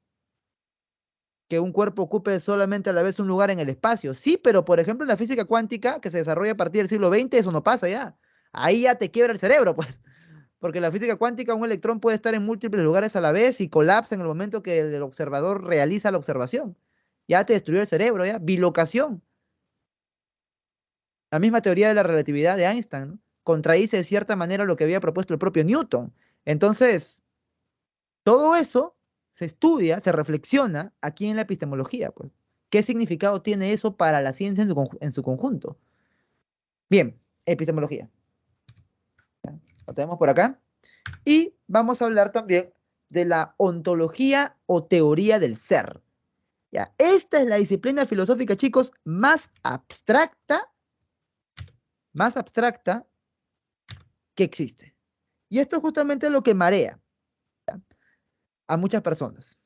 que un cuerpo ocupe solamente a la vez un lugar en el espacio. Sí, pero por ejemplo en la física cuántica, que se desarrolla a partir del siglo XX, eso no pasa ya. Ahí ya te quiebra el cerebro, pues. Porque en la física cuántica un electrón puede estar en múltiples lugares a la vez y colapsa en el momento que el observador realiza la observación. Ya te destruyó el cerebro, ya. Bilocación. La misma teoría de la relatividad de Einstein, ¿no? Contradice de cierta manera lo que había propuesto el propio Newton. Entonces, todo eso se estudia, se reflexiona aquí en la epistemología, pues. ¿Qué significado tiene eso para la ciencia en su conjunto? Bien, epistemología. Lo tenemos por acá. Y vamos a hablar también de la ontología o teoría del ser. Ya, esta es la disciplina filosófica, chicos, más abstracta que existe. Y esto es justamente lo que marea, ¿ya?, a muchas personas.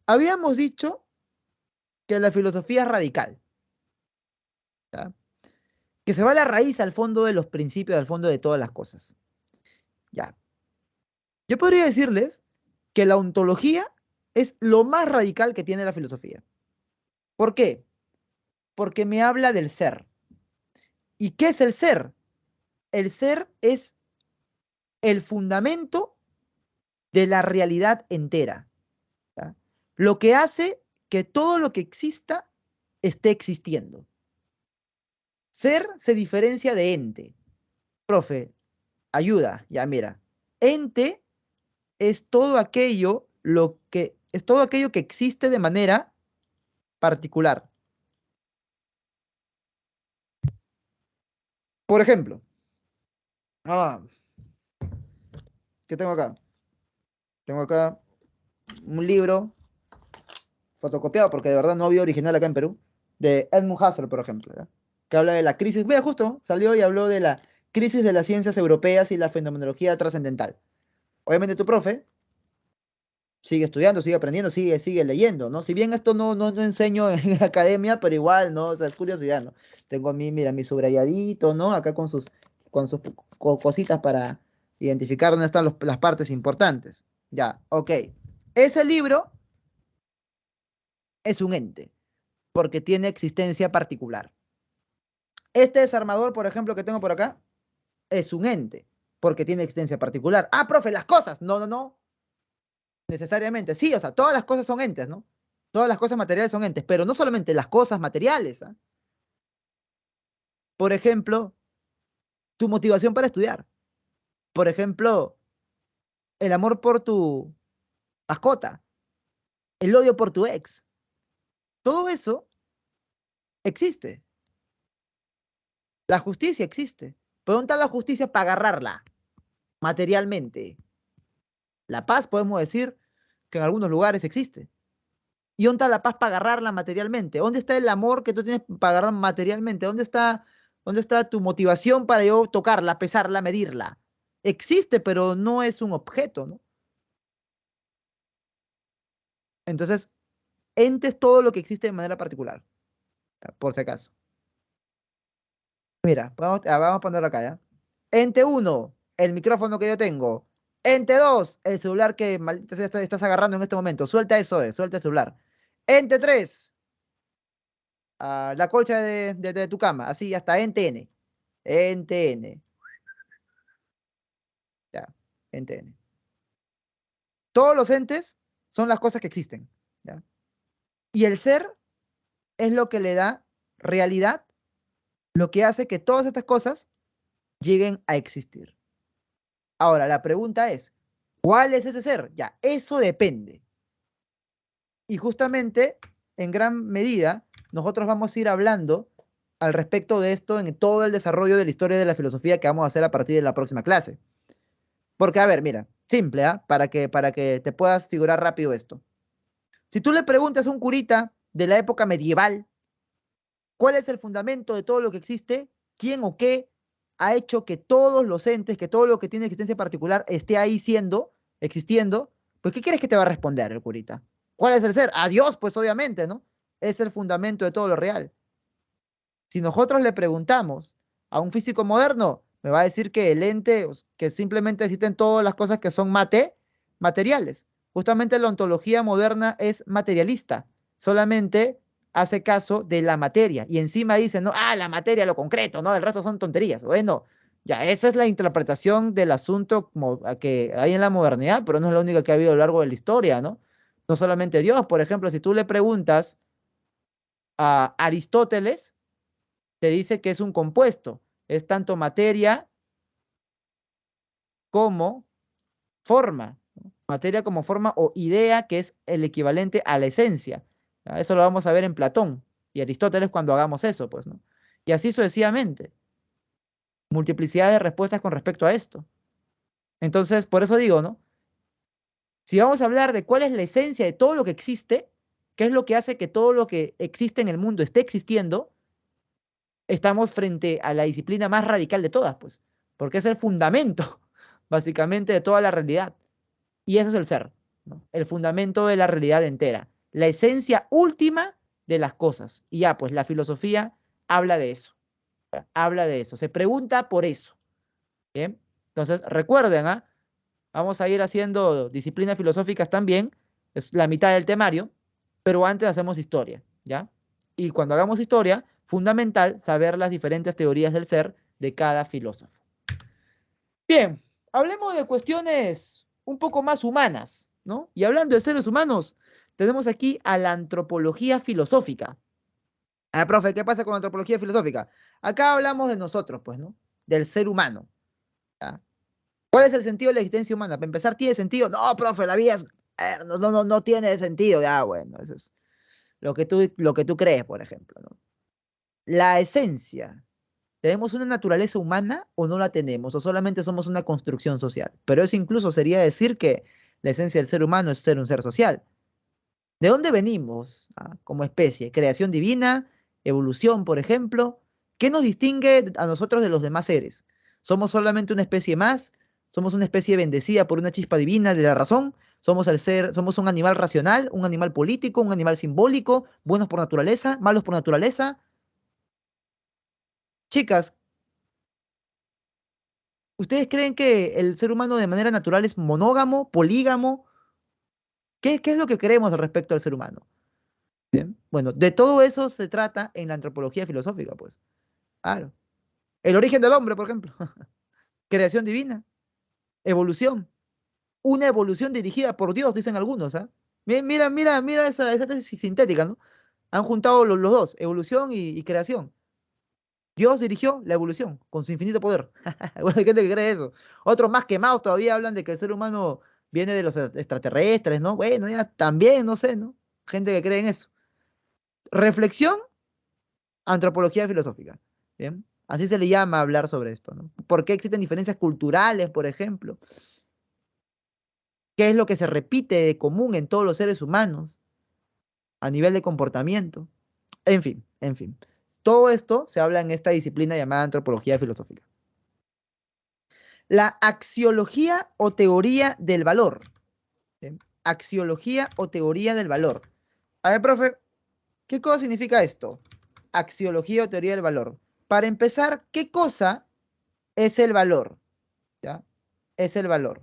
Habíamos dicho que la filosofía es radical, ¿ya?, que se va a la raíz, al fondo de los principios, al fondo de todas las cosas. Ya. Yo podría decirles que la ontología es lo más radical que tiene la filosofía. ¿Por qué? Porque me habla del ser. ¿Y qué es el ser? El ser es el fundamento de la realidad entera, ¿ya? Lo que hace que todo lo que exista esté existiendo. Ser se diferencia de ente. Profe, ayuda, ya mira. Ente es todo aquello es todo aquello que existe de manera particular. Por ejemplo, ah, ¿qué tengo acá? Tengo acá un libro fotocopiado, porque de verdad no había original acá en Perú, de Edmund Husserl, por ejemplo, ¿ya?, que habla de la crisis. Mira, justo salió y habló de la crisis de las ciencias europeas y la fenomenología trascendental. Obviamente tu profe sigue estudiando, sigue aprendiendo, sigue leyendo, ¿no? Si bien esto no enseño en la academia, pero igual, ¿no? O sea, es curiosidad, ¿no? Tengo mira, mi subrayadito, ¿no? Acá con sus cositas para identificar dónde están las partes importantes. Ya, ok. Ese libro es un ente, porque tiene existencia particular. Este desarmador, por ejemplo, que tengo por acá, es un ente, porque tiene existencia particular. Ah, profe, las cosas. No. Necesariamente, sí, o sea, todas las cosas son entes, ¿no? Todas las cosas materiales son entes, pero no solamente las cosas materiales, ¿ah? Por ejemplo, tu motivación para estudiar. Por ejemplo, el amor por tu mascota, el odio por tu ex. Todo eso existe. La justicia existe. ¿Pero dónde está la justicia para agarrarla materialmente? La paz, podemos decir que en algunos lugares existe. ¿Y dónde está la paz para agarrarla materialmente? ¿Dónde está el amor que tú tienes para agarrar materialmente? Dónde está tu motivación para yo tocarla, pesarla, medirla? Existe, pero no es un objeto, ¿no? Entonces, ente es todo lo que existe de manera particular, por si acaso. Mira, vamos a ponerlo acá, ¿ya? Ente uno, el micrófono que yo tengo. Ente 2, el celular que maldita sea, estás agarrando en este momento. Suelta eso, suelta el celular. Ente 3, la colcha de tu cama, así hasta en TN. En TN. Ya, en TN. Todos los entes son las cosas que existen. ¿Ya? Y el ser es lo que le da realidad, lo que hace que todas estas cosas lleguen a existir. Ahora, la pregunta es, ¿cuál es ese ser? Ya, eso depende. Y justamente, en gran medida, nosotros vamos a ir hablando al respecto de esto en todo el desarrollo de la historia de la filosofía que vamos a hacer a partir de la próxima clase. Porque, a ver, mira, simple, ¿ah? Para que te puedas figurar rápido esto. Si tú le preguntas a un curita de la época medieval, ¿cuál es el fundamento de todo lo que existe? ¿Quién o qué ha hecho que todos los entes, que todo lo que tiene existencia particular esté ahí existiendo? Pues, ¿qué crees que te va a responder el curita? ¿Cuál es el ser? A Dios, pues obviamente, ¿no? Es el fundamento de todo lo real. Si nosotros le preguntamos a un físico moderno, me va a decir que el ente, que simplemente existen todas las cosas que son materiales. Justamente la ontología moderna es materialista, solamente hace caso de la materia y encima dice, no, la materia, lo concreto, no, el resto son tonterías. Bueno, ya esa es la interpretación del asunto que hay en la modernidad, pero no es la única que ha habido a lo largo de la historia, ¿no? No solamente Dios, por ejemplo, si tú le preguntas a Aristóteles, te dice que es un compuesto, es tanto materia como forma, ¿no? Materia como forma o idea, que es el equivalente a la esencia. ¿Ya? Eso lo vamos a ver en Platón y Aristóteles cuando hagamos eso, pues, ¿no? Y así sucesivamente. Multiplicidad de respuestas con respecto a esto. Entonces, por eso digo, ¿no? Si vamos a hablar de cuál es la esencia de todo lo que existe, qué es lo que hace que todo lo que existe en el mundo esté existiendo, estamos frente a la disciplina más radical de todas, pues, porque es el fundamento, básicamente, de toda la realidad. Y eso es el ser, ¿no? El fundamento de la realidad entera, la esencia última de las cosas. Y ya, pues la filosofía habla de eso, habla de eso, se pregunta por eso. ¿Bien? Entonces, recuerden, ¿ah? Vamos a ir haciendo disciplinas filosóficas también, es la mitad del temario, pero antes hacemos historia, ¿ya? Y cuando hagamos historia, fundamental saber las diferentes teorías del ser de cada filósofo. Bien, hablemos de cuestiones un poco más humanas, ¿no? Y hablando de seres humanos, tenemos aquí a la antropología filosófica. Profe, ¿qué pasa con la antropología filosófica? Acá hablamos de nosotros, pues, ¿no? Del ser humano. ¿Ya? ¿Cuál es el sentido de la existencia humana? Para empezar, ¿tiene sentido? No, profe, la vida no tiene sentido. Ya, bueno, eso es lo que tú crees, por ejemplo, ¿no? La esencia. ¿Tenemos una naturaleza humana o no la tenemos? ¿O solamente somos una construcción social? Pero eso incluso sería decir que la esencia del ser humano es ser un ser social. ¿De dónde venimos como especie? ¿Creación divina? ¿Evolución, por ejemplo? ¿Qué nos distingue a nosotros de los demás seres? ¿Somos solamente una especie más? ¿Somos una especie bendecida por una chispa divina de la razón? ¿Somos un animal racional, un animal político, un animal simbólico, buenos por naturaleza, malos por naturaleza? Chicas, ¿ustedes creen que el ser humano de manera natural es monógamo, polígamo? ¿Qué es lo que creemos respecto al ser humano? Bien. Bueno, de todo eso se trata en la antropología filosófica, pues. Claro. El origen del hombre, por ejemplo. Creación divina. Evolución. Una evolución dirigida por Dios, dicen algunos, ¿ah? Mira esa tesis sintética, ¿no? Han juntado los dos, evolución y creación. Dios dirigió la evolución con su infinito poder. Bueno, hay gente que cree eso. Otros más quemados todavía hablan de que el ser humano viene de los extraterrestres, ¿no? Bueno, ya también, no sé, ¿no? Gente que cree en eso. Reflexión, antropología filosófica. ¿Bien? Así se le llama hablar sobre esto, ¿no? ¿Por qué existen diferencias culturales, por ejemplo? ¿Qué es lo que se repite de común en todos los seres humanos a nivel de comportamiento? En fin, en fin. Todo esto se habla en esta disciplina llamada antropología filosófica. La axiología o teoría del valor. ¿Bien? Axiología o teoría del valor. A ver, profe, ¿qué cosa significa esto? Axiología o teoría del valor. Para empezar, ¿qué cosa es el valor? ¿Ya? Es el valor.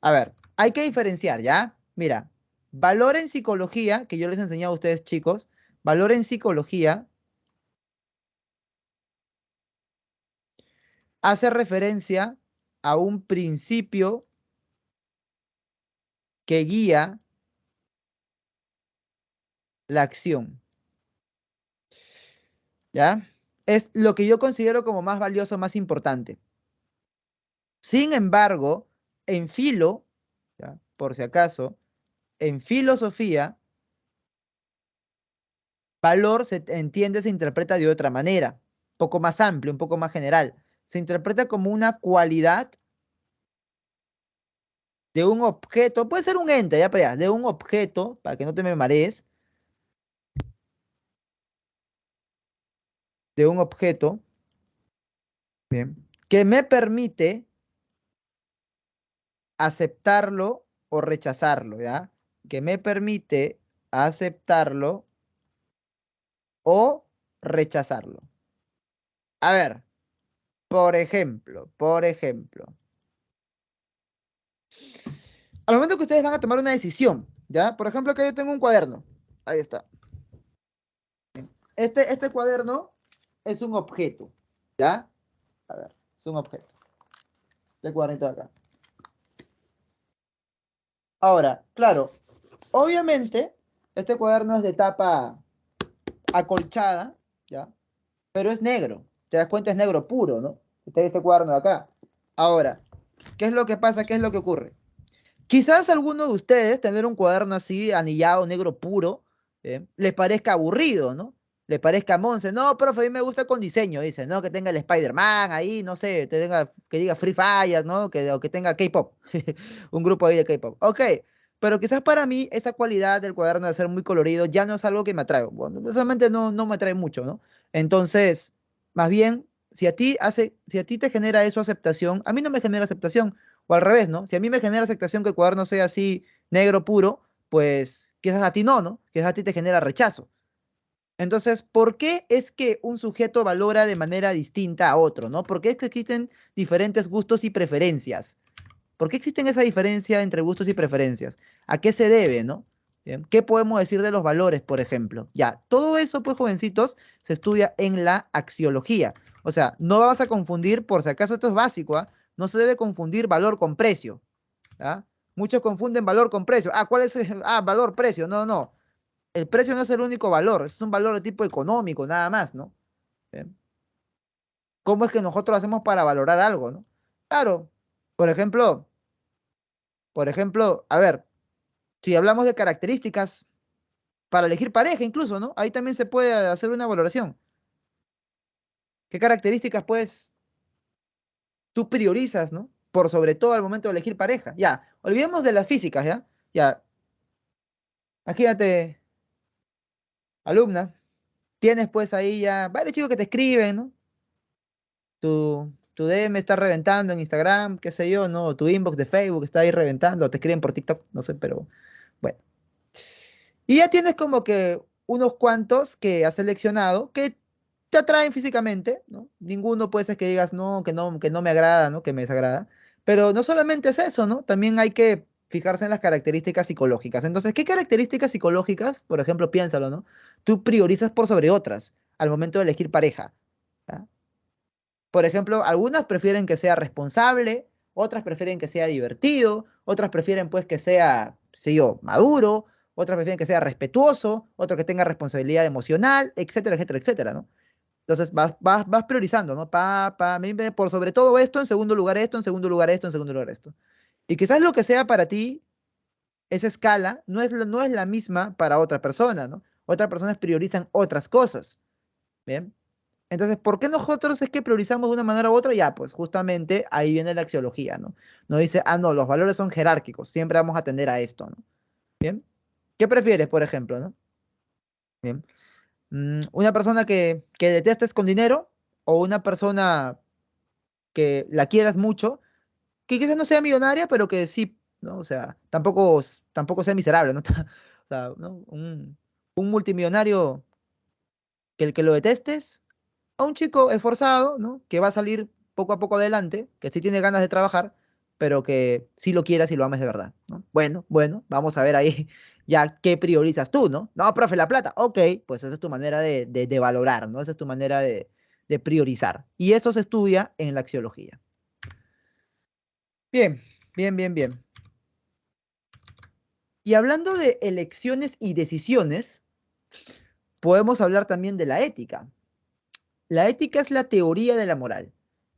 A ver, hay que diferenciar, ¿ya? Mira, valor en psicología, que yo les he enseñado a ustedes, chicos, Valor en psicología hace referencia a un principio que guía la acción, ¿ya? Es lo que yo considero como más valioso, más importante. Sin embargo, en filo, ¿ya? Por si acaso, en filosofía, valor se entiende, se interpreta de otra manera, un poco más amplio, un poco más general. Se interpreta como una cualidad de un objeto, puede ser un ente, ya, pero ya, de un objeto, para que no te me marees, de un objeto, bien, que me permite aceptarlo o rechazarlo, ¿ya? Que me permite aceptarlo o rechazarlo. A ver, por ejemplo, al momento que ustedes van a tomar una decisión, ¿ya? Por ejemplo, que yo tengo un cuaderno. Ahí está. Este cuaderno es un objeto, ¿ya? A ver, es un objeto. Este cuadernito de acá. Ahora, claro, obviamente, este cuaderno es de tapa acolchada, ¿ya? Pero es negro. Te das cuenta, es negro puro, ¿no? Este cuaderno de acá. Ahora, ¿qué es lo que pasa? ¿Qué es lo que ocurre? Quizás alguno de ustedes tener un cuaderno así, anillado, negro puro, les parezca aburrido, ¿no? Le parezca monce. No, profe, a mí me gusta con diseño, dice, ¿no? Que tenga el Spider-Man ahí, no sé, que diga Free Fire, ¿no? O que tenga K-pop, un grupo ahí de K-pop. Ok, pero quizás para mí esa cualidad del cuaderno de ser muy colorido ya no es algo que me atrae. Bueno, personalmente no me atrae mucho, ¿no? Entonces, más bien, si a ti te genera eso aceptación, a mí no me genera aceptación. O al revés, ¿no? Si a mí me genera aceptación que el cuaderno sea así negro puro, pues quizás a ti no, ¿no? Quizás a ti te genera rechazo. Entonces, ¿por qué es que un sujeto valora de manera distinta a otro, ¿no? ¿Por qué es que existen diferentes gustos y preferencias? ¿Por qué existen esa diferencia entre gustos y preferencias? ¿A qué se debe, no? Bien, ¿qué podemos decir de los valores, por ejemplo? Ya, todo eso, pues, jovencitos, se estudia en la axiología. O sea, no vas a confundir, por si acaso esto es básico, ¿ah? No se debe confundir valor con precio, ¿ah? Muchos confunden valor con precio. Ah, ¿cuál es el valor, precio? No, no. El precio no es el único valor, es un valor de tipo económico, nada más, ¿no? Bien. ¿Cómo es que nosotros hacemos para valorar algo, no? Claro, por ejemplo, a ver, si hablamos de características para elegir pareja incluso, ¿no? Ahí también se puede hacer una valoración. ¿Qué características, pues, tú priorizas, ¿no? Por sobre todo al momento de elegir pareja. Ya, olvidemos de las físicas, ¿ya? Ya, imagínate, alumna, tienes pues ahí ya varios chicos que te escriben, ¿no? Tu DM está reventando en Instagram, qué sé yo, ¿no? O tu inbox de Facebook está ahí reventando, o te escriben por TikTok, no sé, pero bueno. Y ya tienes como que unos cuantos que has seleccionado que te atraen físicamente, ¿no? Ninguno puede ser que digas, no, que no me agrada, ¿no? Que me desagrada. Pero no solamente es eso, ¿no? También hay que fijarse en las características psicológicas. Entonces, ¿qué características psicológicas, por ejemplo, piénsalo, ¿no? Tú priorizas por sobre otras al momento de elegir pareja. ¿Ya? Por ejemplo, algunas prefieren que sea responsable, otras prefieren que sea divertido, otras prefieren pues que sea, sé yo, maduro, otras prefieren que sea respetuoso, otro que tenga responsabilidad emocional, etcétera, etcétera, etcétera, ¿no? Entonces vas priorizando, ¿no? A mí por sobre todo esto, en segundo lugar esto, en segundo lugar esto, en segundo lugar esto. Y quizás lo que sea para ti, esa escala, no es la misma para otra persona, ¿no? Otras personas priorizan otras cosas, ¿bien? Entonces, ¿por qué nosotros es que priorizamos de una manera u otra? Ya, pues justamente ahí viene la axiología, ¿no? Nos dice, ah, no, los valores son jerárquicos, siempre vamos a atender a esto, ¿no? Bien. ¿Qué prefieres, por ejemplo, ¿no? Bien. Una persona que detestes con dinero o una persona que la quieras mucho, que quizás no sea millonaria, pero que sí, ¿no? O sea, tampoco sea miserable, ¿no? O sea, ¿no? Un multimillonario que el que lo detestes a un chico esforzado, ¿no? Que va a salir poco a poco adelante, que sí tiene ganas de trabajar, pero que sí lo quieras y lo ames de verdad, ¿no? Bueno, vamos a ver ahí Ya, ¿qué priorizas tú, no? No, profe, la plata. Ok, pues esa es tu manera de valorar, ¿no? Esa es tu manera de priorizar. Y eso se estudia en la axiología. Bien, bien, bien, bien. Y hablando de elecciones y decisiones, podemos hablar también de la ética. La ética es la teoría de la moral,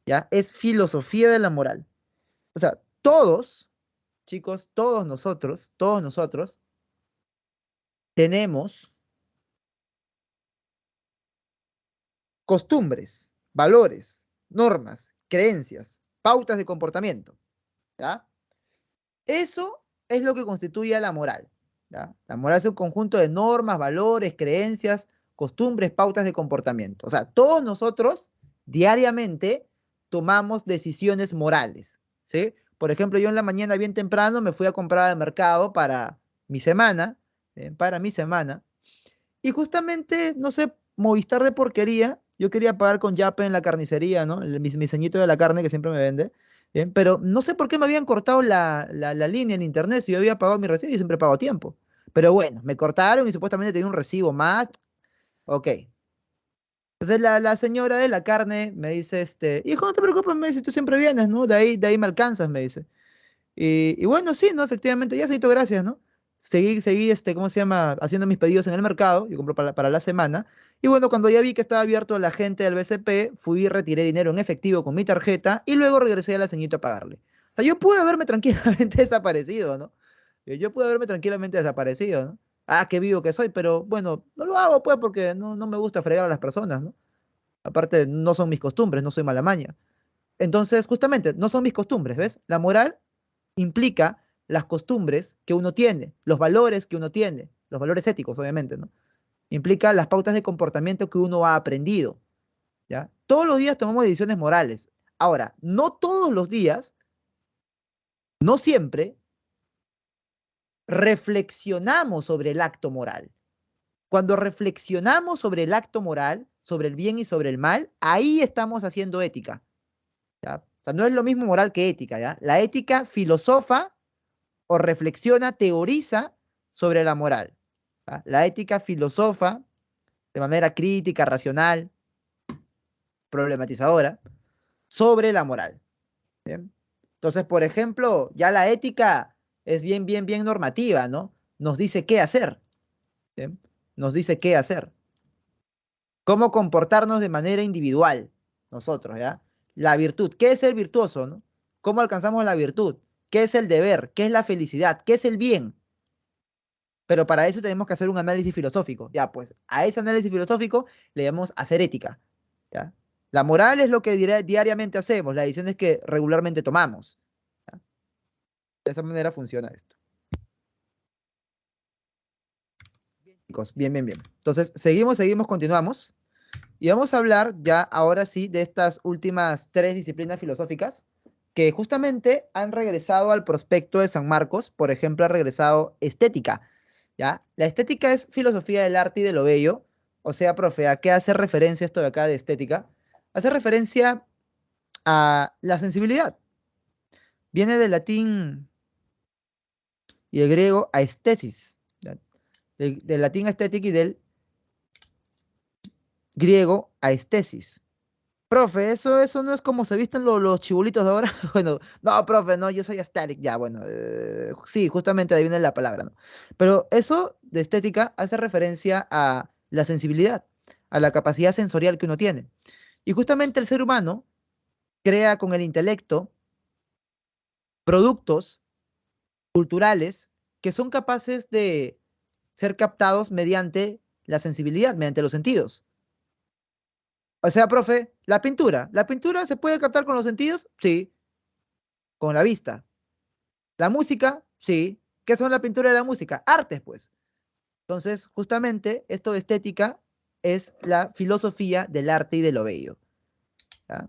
¿ya? Es filosofía de la moral. O sea, todos, chicos, todos nosotros tenemos costumbres, valores, normas, creencias, pautas de comportamiento, ¿ya? Eso es lo que constituye a la moral, ¿ya? La moral es un conjunto de normas, valores, creencias, costumbres, pautas de comportamiento. O sea, todos nosotros diariamente tomamos decisiones morales, ¿sí? Por ejemplo, yo en la mañana bien temprano me fui a comprar al mercado mi semana, para mi semana, y justamente, no sé, Movistar de porquería, yo quería pagar con Yape en la carnicería, ¿no? Mi ceñito de la carne que siempre me vende. Bien, pero no sé por qué me habían cortado la línea en internet si yo había pagado mi recibo y siempre pago a tiempo. Pero bueno, me cortaron y supuestamente tenía un recibo más. Ok. Entonces la señora de la carne me dice, hijo, no te preocupes, me dice, tú siempre vienes, ¿no? De ahí me alcanzas, me dice. Y bueno, sí, ¿no? Efectivamente, ya se hizo gracias, ¿no? Seguí, ¿cómo se llama? Haciendo mis pedidos en el mercado, yo compro para la semana. Y bueno, cuando ya vi que estaba abierto la gente del BCP, fui y retiré dinero en efectivo con mi tarjeta y luego regresé a la ceñito a pagarle. O sea, yo pude haberme tranquilamente desaparecido, ¿no? Yo pude haberme tranquilamente desaparecido, ¿no? Ah, qué vivo que soy, pero bueno, no lo hago pues porque no me gusta fregar a las personas, ¿no? Aparte, no son mis costumbres, no soy mala maña. Entonces, justamente, no son mis costumbres, ¿ves? La moral implica las costumbres que uno tiene, los valores que uno tiene, los valores éticos, obviamente, ¿no? Implica las pautas de comportamiento que uno ha aprendido, ¿ya? Todos los días tomamos decisiones morales. Ahora, no todos los días, no siempre, reflexionamos sobre el acto moral. Cuando reflexionamos sobre el acto moral, sobre el bien y sobre el mal, ahí estamos haciendo ética, ¿ya? O sea, no es lo mismo moral que ética, ¿ya? La ética filosofa o reflexiona, teoriza sobre la moral. ¿Ah? La ética filosofa de manera crítica, racional, problematizadora, sobre la moral. ¿Bien? Entonces, por ejemplo, ya la ética es bien, bien, bien normativa, ¿no? Nos dice qué hacer. ¿Bien? Nos dice qué hacer. Cómo comportarnos de manera individual, nosotros, ¿ya? La virtud. ¿Qué es el virtuoso, no? ¿Cómo alcanzamos la virtud? ¿Qué es el deber? ¿Qué es la felicidad? ¿Qué es el bien? Pero para eso tenemos que hacer un análisis filosófico. Ya, pues a ese análisis filosófico le llamamos hacer ética. ¿Ya? La moral es lo que diariamente hacemos, las decisiones que regularmente tomamos. ¿Ya? De esa manera funciona esto. Bien, chicos, bien, bien, bien. Entonces, seguimos, continuamos. Y vamos a hablar ya ahora sí de estas últimas tres disciplinas filosóficas que justamente han regresado al prospecto de San Marcos. Por ejemplo, ha regresado estética. ¿Ya? La estética es filosofía del arte y de lo bello. O sea, profe, ¿a qué hace referencia esto de acá de estética? Hace referencia a la sensibilidad. Viene del latín y el griego aesthesis. ¿Ya? Del latín estética y del griego aesthesis. Profe, eso no es como se visten los chibulitos de ahora. Bueno, no, profe, no, yo soy aesthetic. Ya, bueno, sí, justamente ahí viene la palabra, ¿no? Pero eso de estética hace referencia a la sensibilidad, a la capacidad sensorial que uno tiene. Y justamente el ser humano crea con el intelecto productos culturales que son capaces de ser captados mediante la sensibilidad, mediante los sentidos. O sea, profe, ¿la pintura se puede captar con los sentidos? Sí, con la vista. La música, sí. ¿Qué son la pintura y la música? Artes, pues. Entonces, justamente, esto de estética es la filosofía del arte y de lo bello. ¿Ya?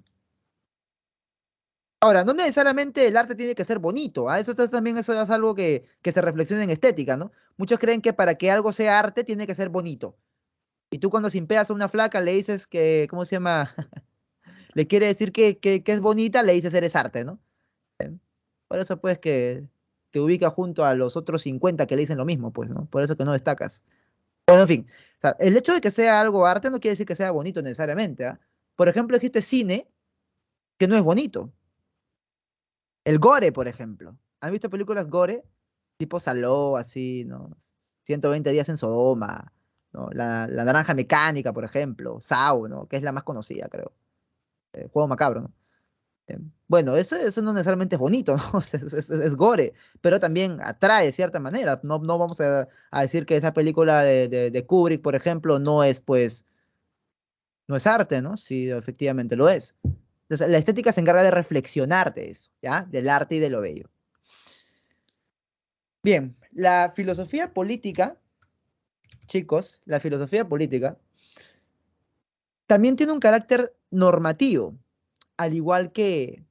Ahora, no necesariamente el arte tiene que ser bonito, ¿ah? Eso también eso es algo que se reflexiona en estética, ¿no? Muchos creen que para que algo sea arte tiene que ser bonito. Y tú cuando simpeas a una flaca le dices que, ¿cómo se llama? Le quiere decir que es bonita, le dices eres arte, ¿no? Por eso pues que te ubica junto a los otros 50 que le dicen lo mismo, pues, ¿no? Por eso que no destacas. Bueno, en fin, o sea, el hecho de que sea algo arte no quiere decir que sea bonito necesariamente, ¿ah? Por ejemplo, existe cine que no es bonito. El gore, por ejemplo. ¿Han visto películas gore? Tipo Saló, así, ¿no? 120 días en Sodoma, ¿no? La Naranja Mecánica, por ejemplo. Saw, ¿no? Que es la más conocida, creo. Juego macabro, ¿no? Bueno, eso no necesariamente es bonito, ¿no? Es gore, pero también atrae de cierta manera. No, no vamos a decir que esa película de Kubrick, por ejemplo, no es, pues, no es arte, ¿no? Sí, efectivamente lo es. Entonces, la estética se encarga de reflexionar de eso, ¿ya? Del arte y de lo bello. Bien, la filosofía política, chicos, la filosofía política también tiene un carácter normativo, al igual que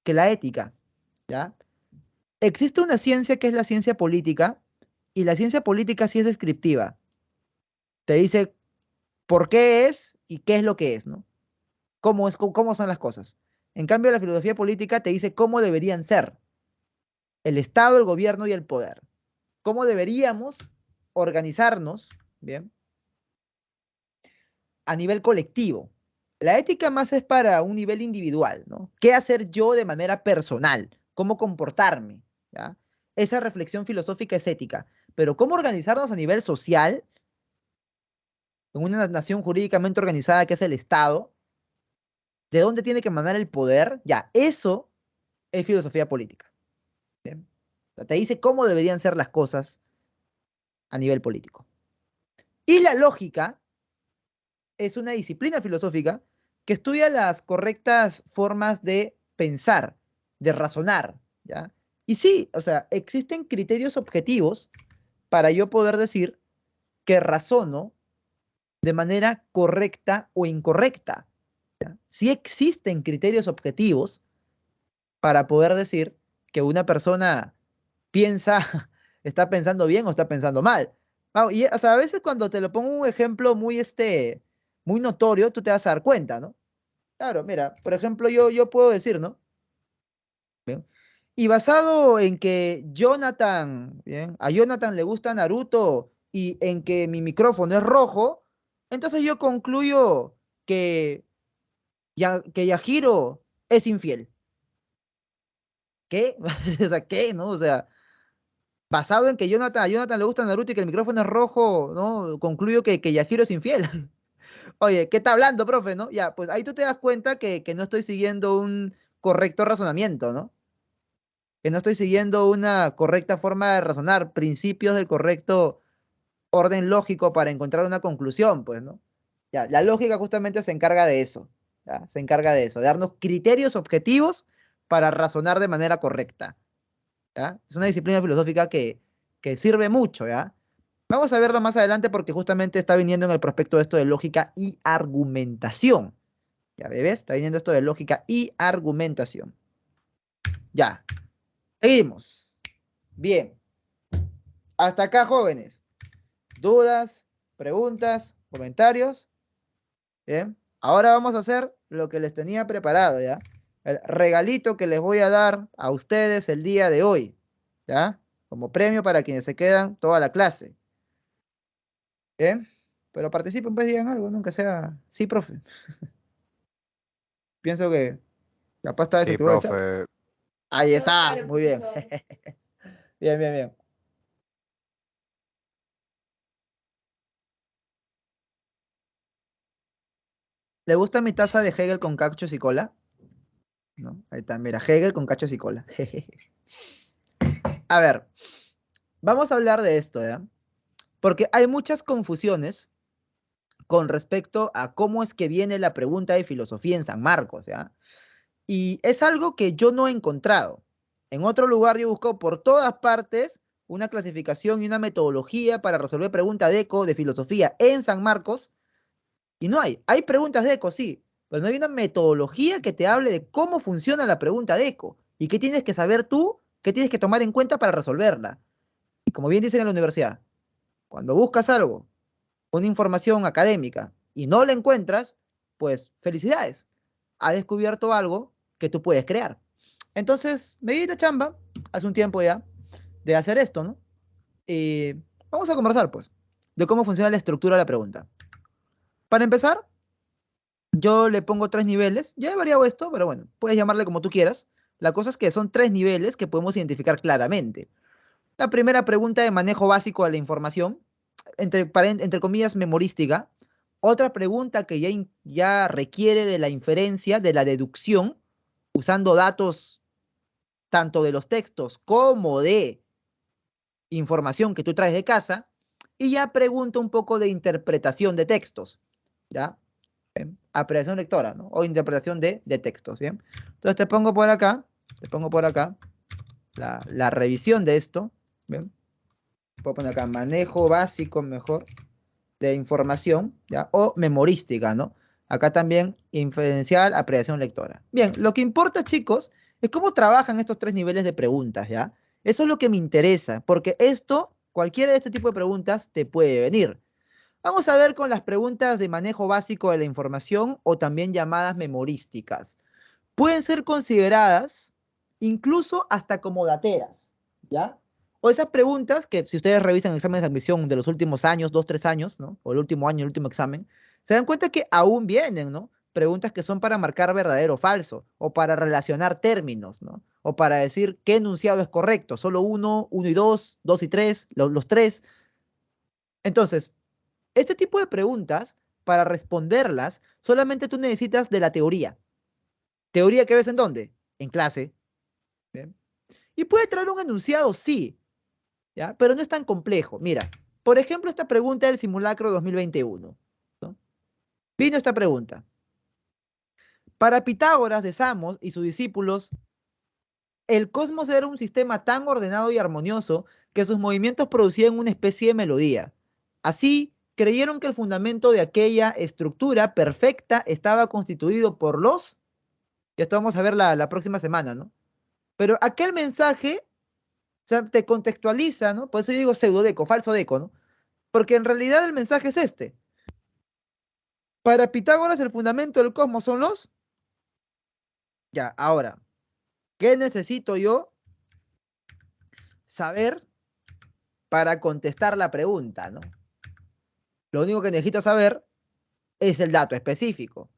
la ética, ¿ya? Existe una ciencia que es la ciencia política, y la ciencia política sí es descriptiva. Te dice por qué es y qué es lo que es, ¿no? Cómo es, cómo son las cosas. En cambio, la filosofía política te dice cómo deberían ser el Estado, el gobierno y el poder. Cómo deberíamos organizarnos, ¿bien? A nivel colectivo. La ética más es para un nivel individual, ¿no? ¿Qué hacer yo de manera personal? ¿Cómo comportarme? ¿Ya? Esa reflexión filosófica es ética. Pero cómo organizarnos a nivel social, en una nación jurídicamente organizada que es el Estado, de dónde tiene que emanar el poder, ya, eso es filosofía política. ¿Bien? O sea, te dice cómo deberían ser las cosas a nivel político. Y la lógica es una disciplina filosófica que estudia las correctas formas de pensar, de razonar, ¿ya? Y sí, o sea, existen criterios objetivos para yo poder decir que razono de manera correcta o incorrecta. ¿Ya? Sí existen criterios objetivos para poder decir que una persona piensa, está pensando bien o está pensando mal. Y o sea, a veces cuando te lo pongo un ejemplo muy, muy notorio, tú te vas a dar cuenta, ¿no? Claro, mira, por ejemplo, yo puedo decir, ¿no? Bien. Y basado en que Jonathan, bien, a Jonathan le gusta Naruto y en que mi micrófono es rojo, entonces yo concluyo que, que Yahiro es infiel. ¿Qué? O sea, ¿qué? ¿No? O sea, basado en que a Jonathan le gusta Naruto y que el micrófono es rojo, ¿no? Concluyo que Yahiro es infiel. Oye, ¿qué está hablando, profe? ¿No? Ya, pues ahí tú te das cuenta que no estoy siguiendo un correcto razonamiento, ¿no? Que no estoy siguiendo una correcta forma de razonar, principios del correcto orden lógico para encontrar una conclusión, pues, ¿no? Ya, la lógica justamente se encarga de eso, ¿ya? Se encarga de eso, de darnos criterios objetivos para razonar de manera correcta, ¿ya? Es una disciplina filosófica que sirve mucho, ¿ya? Vamos a verlo más adelante porque justamente está viniendo en el prospecto esto de lógica y argumentación. ¿Ya ves? Está viniendo esto de lógica y argumentación. Ya, seguimos. Bien, hasta acá, jóvenes. ¿Dudas, preguntas, comentarios? Bien, ahora vamos a hacer lo que les tenía preparado, ¿ya? El regalito que les voy a dar a ustedes el día de hoy, ¿ya? Como premio para quienes se quedan toda la clase. Bien, pero participen, pues digan algo, nunca sea, sí, profe. Pienso que capaz está Sí, desactivado el chat. profe. Ahí Todo está, claro, muy bien. profesor. Bien, bien, bien. ¿Le gusta mi taza de Hegel con cachos y cola? ¿No? Ahí está, mira, Hegel con cachos y cola. A ver, vamos a hablar de esto, ¿ya? Porque hay muchas confusiones con respecto a cómo es que viene la pregunta de filosofía en San Marcos, ¿ya? Y es algo que yo no he encontrado. En otro lugar yo he buscado por todas partes una clasificación y una metodología para resolver preguntas de eco de filosofía en San Marcos y no hay. Hay preguntas de eco, sí, pero no hay una metodología que te hable de cómo funciona la pregunta de eco y qué tienes que saber tú, qué tienes que tomar en cuenta para resolverla. Y como bien dicen en la universidad, cuando buscas algo, una información académica y no la encuentras, pues felicidades, has descubierto algo que tú puedes crear. Entonces, me di la chamba, hace un tiempo ya, de hacer esto, ¿no? Y vamos a conversar, pues, de cómo funciona la estructura de la pregunta. Para empezar, yo le pongo tres niveles. Ya he variado esto, pero bueno, puedes llamarle como tú quieras. La cosa es que son tres niveles que podemos identificar claramente. La primera pregunta de manejo básico de la información, entre comillas, memorística. Otra pregunta que ya requiere de la inferencia, de la deducción, usando datos tanto de los textos como de información que tú traes de casa. Y ya pregunta un poco de interpretación de textos, ¿ya? Bien. Apreciación lectora, ¿no? O interpretación de textos, ¿bien? Entonces te pongo por acá la revisión de esto, ¿bien? Puedo poner acá manejo básico mejor de información, ¿ya? O memorística, ¿no? Acá también inferencial, apreciación lectora. Bien, lo que importa, chicos, es cómo trabajan estos tres niveles de preguntas, ¿ya? Eso es lo que me interesa, porque esto, cualquiera de este tipo de preguntas te puede venir. Vamos a ver con las preguntas de manejo básico de la información o también llamadas memorísticas. Pueden ser consideradas incluso hasta como dateras, ¿ya? O esas preguntas que si ustedes revisan exámenes de admisión de los últimos años, 2, 3 años, ¿no? O el último año, el último examen, se dan cuenta que aún vienen, ¿no? Preguntas que son para marcar verdadero o falso, o para relacionar términos, ¿no? O para decir qué enunciado es correcto, solo uno, uno y dos, dos y tres, los tres. Entonces, este tipo de preguntas, para responderlas, solamente tú necesitas de la teoría. ¿Teoría que ves en dónde? En clase. ¿Bien? Y puede traer un enunciado, sí, ¿ya? Pero no es tan complejo. Mira, por ejemplo, esta pregunta del simulacro 2021, ¿no? Vino esta pregunta. Para Pitágoras de Samos y sus discípulos, el cosmos era un sistema tan ordenado y armonioso que sus movimientos producían una especie de melodía. Así, creyeron que el fundamento de aquella estructura perfecta estaba constituido por los... Y esto vamos a ver la próxima semana, ¿no? Pero aquel mensaje, o sea, te contextualiza, ¿no? Por eso yo digo pseudodeco, falso deco, ¿no? Porque en realidad el mensaje es este. Para Pitágoras el fundamento del cosmos son los... Ya, ahora, ¿qué necesito yo saber para contestar la pregunta, ¿no? Lo único que necesito saber es el dato específico.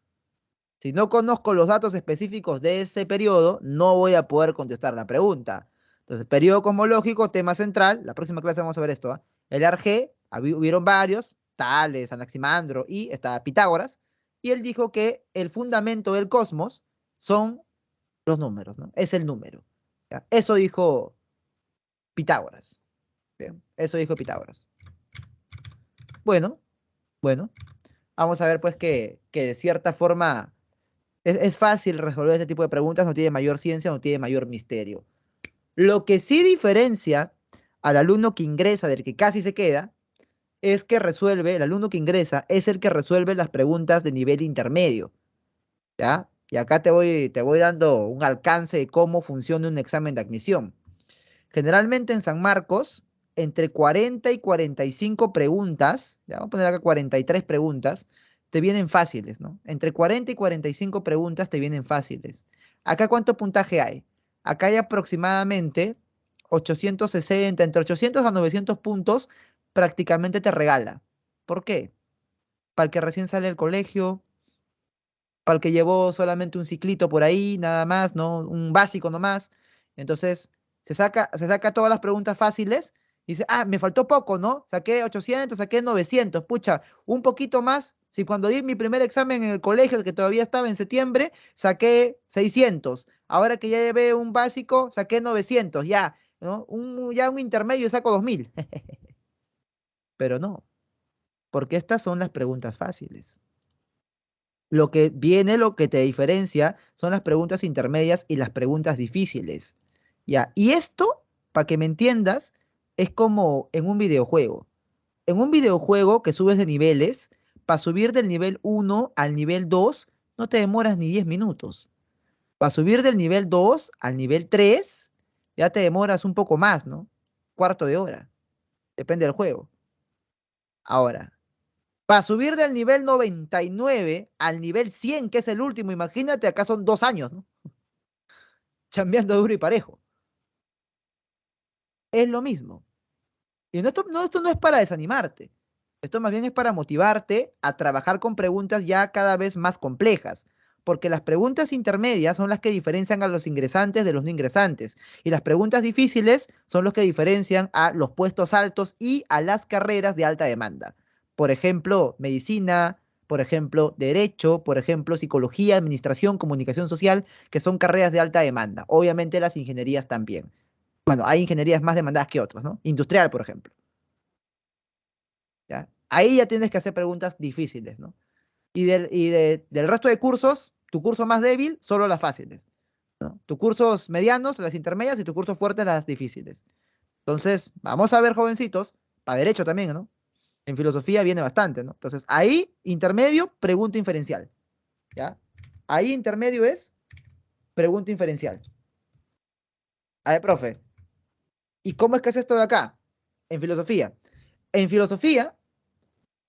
Si no conozco los datos específicos de ese periodo, no voy a poder contestar la pregunta. Entonces, periodo cosmológico, tema central. La próxima clase vamos a ver esto, ¿eh? El Arge, hubieron varios, Tales, Anaximandro y está Pitágoras. Y él dijo que el fundamento del cosmos son los números, ¿no? Es el número. ¿Ya? Eso dijo Pitágoras. Bien, eso dijo Pitágoras. Bueno, bueno, vamos a ver pues que de cierta forma es fácil resolver este tipo de preguntas, no tiene mayor ciencia, no tiene mayor misterio. Lo que sí diferencia al alumno que ingresa del que casi se queda es que resuelve, el alumno que ingresa es el que resuelve las preguntas de nivel intermedio, ¿ya? Y acá te voy dando un alcance de cómo funciona un examen de admisión. Generalmente en San Marcos, entre 40 y 45 preguntas, ya vamos a poner acá 43 preguntas, te vienen fáciles, ¿no? Entre 40 y 45 preguntas te vienen fáciles. Acá, ¿cuánto puntaje hay? Acá hay aproximadamente 860, entre 800 a 900 puntos, prácticamente te regala. ¿Por qué? Para el que recién sale del colegio, para el que llevó solamente un ciclito por ahí, nada más, ¿no? Un básico nomás. Entonces, se saca todas las preguntas fáciles y dice, ah, me faltó poco, ¿no? Saqué 800, saqué 900, pucha, un poquito más. Si cuando di mi primer examen en el colegio, que todavía estaba en septiembre, saqué 600. Ahora que ya llevé un básico, saqué 900, ya, ¿no? Ya un intermedio saco 2000. Pero no, porque estas son las preguntas fáciles. Lo que viene, lo que te diferencia son las preguntas intermedias y las preguntas difíciles. ¿Ya? Y esto, para que me entiendas, es como en un videojuego. En un videojuego que subes de niveles, para subir del nivel 1 al nivel 2, no te demoras ni 10 minutos. Para subir del nivel 2 al nivel 3, ya te demoras un poco más, ¿no? Cuarto de hora. Depende del juego. Ahora, para subir del nivel 99 al nivel 100, que es el último, imagínate, acá son 2 años, ¿no? chambeando duro y parejo. Es lo mismo. Y esto no es para desanimarte. Esto más bien es para motivarte a trabajar con preguntas ya cada vez más complejas, porque las preguntas intermedias son las que diferencian a los ingresantes de los no ingresantes, y las preguntas difíciles son los que diferencian a los puestos altos y a las carreras de alta demanda. Por ejemplo, medicina, por ejemplo, derecho, por ejemplo, psicología, administración, comunicación social, que son carreras de alta demanda. Obviamente las ingenierías también. Bueno, hay ingenierías más demandadas que otras, ¿no? Industrial, por ejemplo. ¿Ya? Ahí ya tienes que hacer preguntas difíciles, ¿no? Del resto de cursos, tu curso más débil, solo las fáciles, ¿no? Tus cursos medianos, las intermedias, y tus cursos fuertes, las difíciles. Entonces, vamos a ver, jovencitos, para derecho también, ¿no? En filosofía viene bastante, ¿no? Entonces, ahí, intermedio, pregunta inferencial, ¿ya? Ahí, intermedio es pregunta inferencial. A ver, profe, ¿y cómo es que es esto de acá? En filosofía. En filosofía,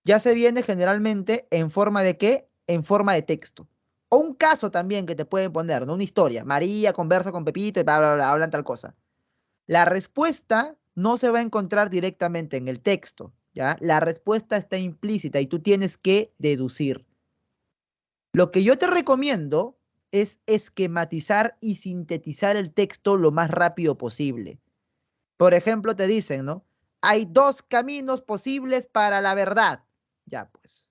ya se viene generalmente en forma de qué? En forma de texto. O un caso también que te pueden poner, ¿no? Una historia. María conversa con Pepito y bla, bla, bla, hablan tal cosa. La respuesta no se va a encontrar directamente en el texto, ¿ya? La respuesta está implícita y tú tienes que deducir. Lo que yo te recomiendo es esquematizar y sintetizar el texto lo más rápido posible. Por ejemplo, te dicen, ¿no? Hay dos caminos posibles para la verdad. Ya, pues.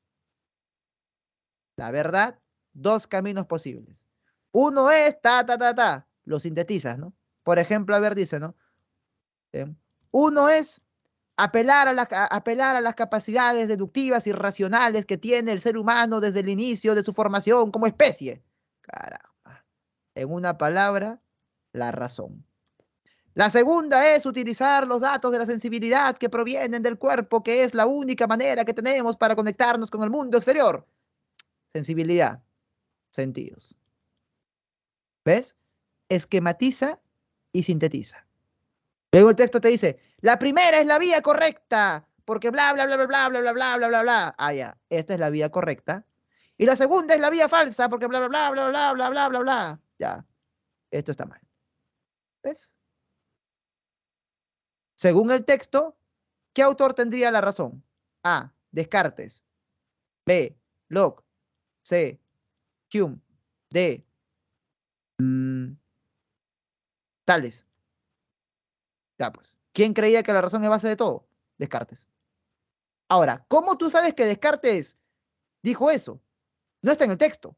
La verdad, dos caminos posibles. Uno es ta, ta, ta, ta. Lo sintetizas, ¿no? Por ejemplo, a ver, dice, ¿no? Eh, Uno es apelar a las capacidades deductivas y racionales que tiene el ser humano desde el inicio de su formación como especie. Caramba. En una palabra, la razón. La segunda es utilizar los datos de la sensibilidad que provienen del cuerpo, que es la única manera que tenemos para conectarnos con el mundo exterior. Sensibilidad, sentidos. ¿Ves? Esquematiza y sintetiza. Luego el texto te dice, la primera es la vía correcta, porque bla, bla, bla, bla, bla, bla, bla, bla, bla, bla, bla. Ah, ya, esta es la vía correcta. Y la segunda es la vía falsa, porque bla, bla, bla, bla, bla, bla, bla, bla, bla. Ya, esto está mal. ¿Ves? Según el texto, ¿qué autor tendría la razón? A. Descartes. B. Locke. C. Hume. D. mm, Tales. Ya, pues. ¿Quién creía que la razón es base de todo? Descartes. Ahora, ¿cómo tú sabes que Descartes dijo eso? No está en el texto.